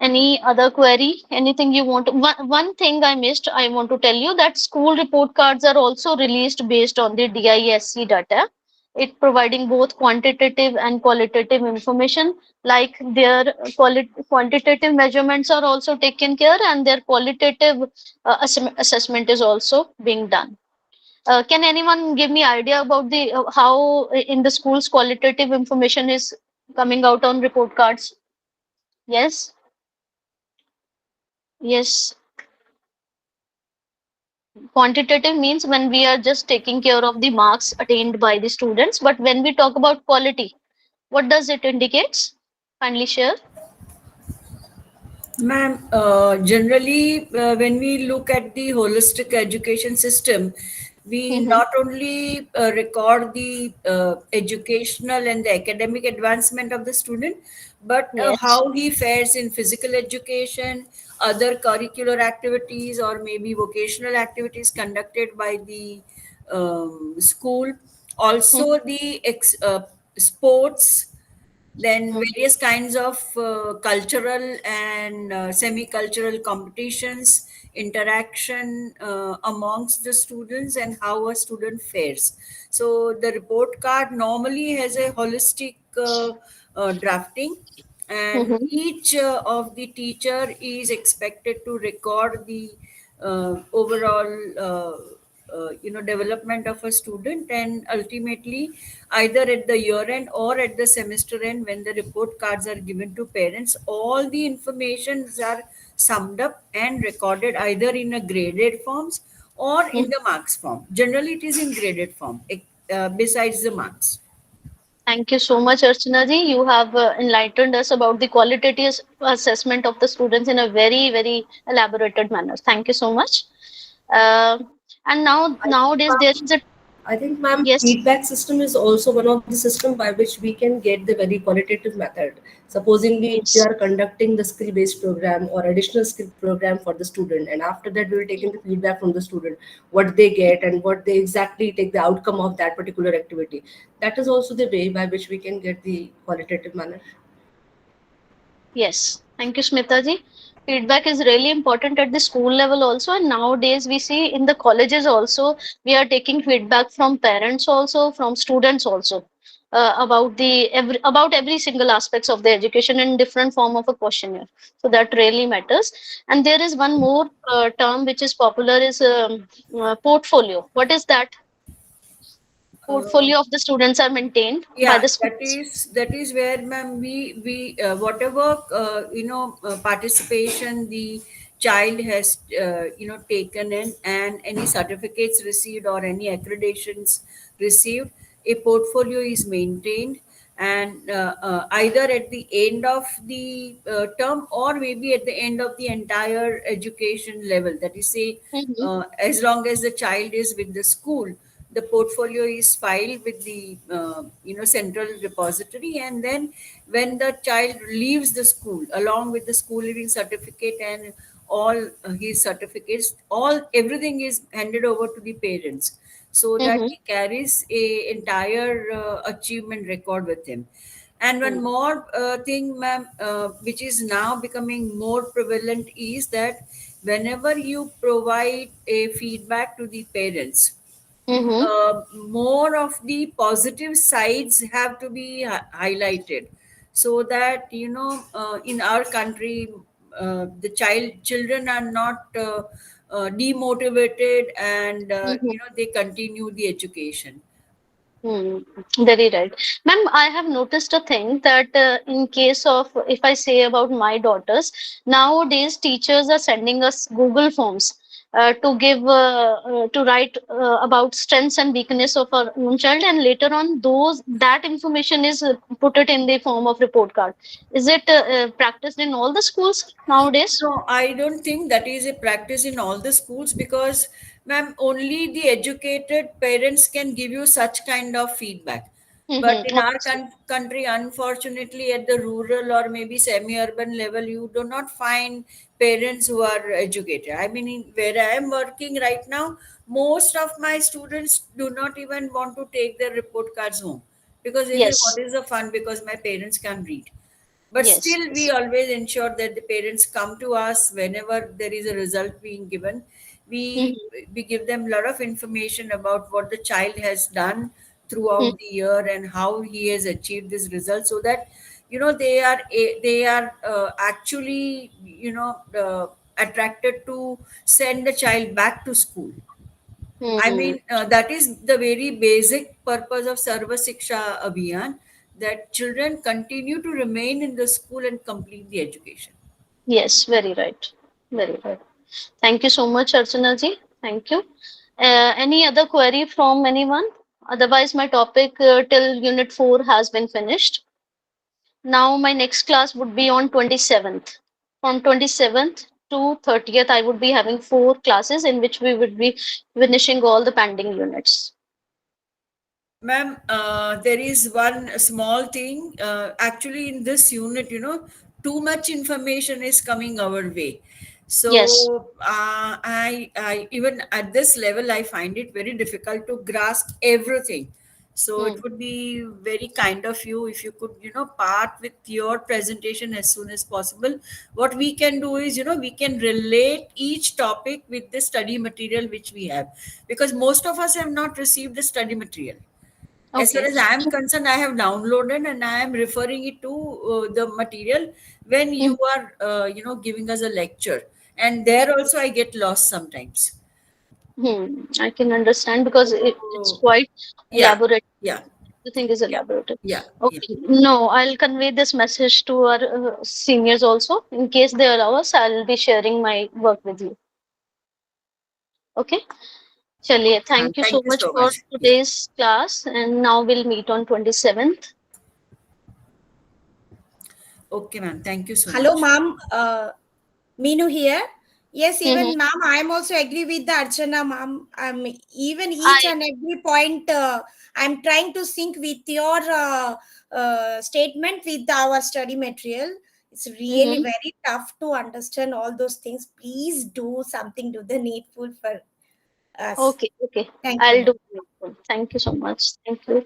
Any other query? Anything you want to, one thing I missed, I want to tell you that school report cards are also released based on the DISC data. It providing both quantitative and qualitative information, like their quantitative measurements are also taken care, and their qualitative assessment is also being done. Can anyone give me idea about the how in the schools qualitative information is coming out on report cards? Yes. Yes. Quantitative means when we are just taking care of the marks attained by the students, but when we talk about quality, what does it indicates? Kindly share. Ma'am, generally, when we look at the holistic education system, we Mm-hmm. not only record the educational and the academic advancement of the student, but Yes. how he fares in physical education, other curricular activities, or maybe vocational activities conducted by the school. Also, Mm-hmm. the sports, then Mm-hmm. various kinds of cultural and semi-cultural competitions, interaction amongst the students, and how a student fares. So the report card normally has a holistic drafting, and Mm-hmm. each of the teacher is expected to record the overall development of a student, and ultimately either at the year end or at the semester end, when the report cards are given to parents, all the informations are summed up and recorded either in a graded forms or in the marks form. Generally it is in graded form, besides the marks. Thank you so much, Archana ji. You have enlightened us about the qualitative assessment of the students in a very, very elaborated manner. Thank you so much. Uh, and now, I think, nowadays, there is a ma'am, yes, feedback system is also one of the system by which we can get the very qualitative method. Supposingly, if we yes, are conducting the skill-based program or additional skill program for the student, and after that we will take in the feedback from the student, what they get and what they exactly take the outcome of that particular activity. That is also the way by which we can get the qualitative manner. yes. Thank you, Smita ji. Feedback is really important at the school level also, and nowadays we see in the colleges also we are taking feedback from parents also, from students also, about every single aspects of the education in different form of a questionnaire. So that really matters. And there is one more term which is popular is portfolio. What is that? Uh, Portfolio of the students are maintained by yeah, the that schools. is where, ma'am, we whatever participation the child has taken in, and any certificates received or any accreditations received, a portfolio is maintained, and either at the end of the term or maybe at the end of the entire education level, that is say, Mm-hmm. as long as the child is with the school, the portfolio is filed with the central repository, and then when the child leaves the school along with the school leaving certificate and all his certificates, all everything is handed over to the parents, so that Mm-hmm. he carries a entire achievement record with him. And one more thing, ma'am, which is now becoming more prevalent, is that whenever you provide a feedback to the parents, Mm-hmm. more of the positive sides have to be highlighted, so that in our country, the children are not demotivated, and Mm-hmm. they continue the education. Hmm, very right. Ma'am, I have noticed a thing that in case of, if I say about my daughters, nowadays teachers are sending us Google Forms to write about strengths and weakness of our own child, and later on that information is put it in the form of report card. Is it practiced in all the schools nowadays? No, I don't think that is a practice in all the schools, because, ma'am, only the educated parents can give you such kind of feedback. But Mm-hmm. in our Okay. country, unfortunately, at the rural or maybe semi-urban level, you do not find parents who are educated. I mean, where I am working right now, most of my students do not even want to take their report cards home, because they say, Yes. "What is the fun?" Because my parents can read. But Yes. still we Yes. always ensure that the parents come to us whenever there is a result being given. we Mm-hmm. we give them a lot of information about what the child has done Mm-hmm. throughout the year and how he has achieved this result, so that they are actually attracted to send the child back to school. I Mm-hmm. mean, that is the very basic purpose of Sarva Siksha Abhiyan, that children continue to remain in the school and complete the education. Yes, very right. Very right. Thank you so much, Archana ji. Thank you. Any other query from anyone? Otherwise, my topic till Unit 4 has been finished. Now, my next class would be on 27th. From 27th to 30th, I would be having 4 classes in which we would be finishing all the pending units. Ma'am, there is one small thing. Actually, in this unit, too much information is coming our way. Yes. So, I even at this level, I find it very difficult to grasp everything. So, it Hmm. would be very kind of you if you could, part with your presentation as soon as possible. What we can do is, we can relate each topic with the study material which we have, because most of us have not received the study material. As far Okay. as I am concerned, I have downloaded and I am referring it to the material when Hmm. you are, giving us a lecture. And there also I get lost sometimes. I can understand because it's So, quite yeah, elaborate. yeah, The thing is yeah, elaborated. yeah, yeah. Okay. No, I'll convey this message to our seniors also. In case they allow us, I'll be sharing my work with you. Okay. Chaliye, Ma'am, thank you so thank you much so for much. Yeah. today's class. And now we'll meet on 27th. Okay, ma'am. Thank you so Hello, much. ma'am. Meenu here. Yes, Mm-hmm. even ma'am, I'm also agree with the Archana, ma'am. Even each I and every point, I'm trying to sync with your statement with our study material. It's really mm-hmm. very tough to understand all those things. Please do something to the needful for us. Okay, okay. Thank you, I'll ma'am. do. Thank you so much. Thank you.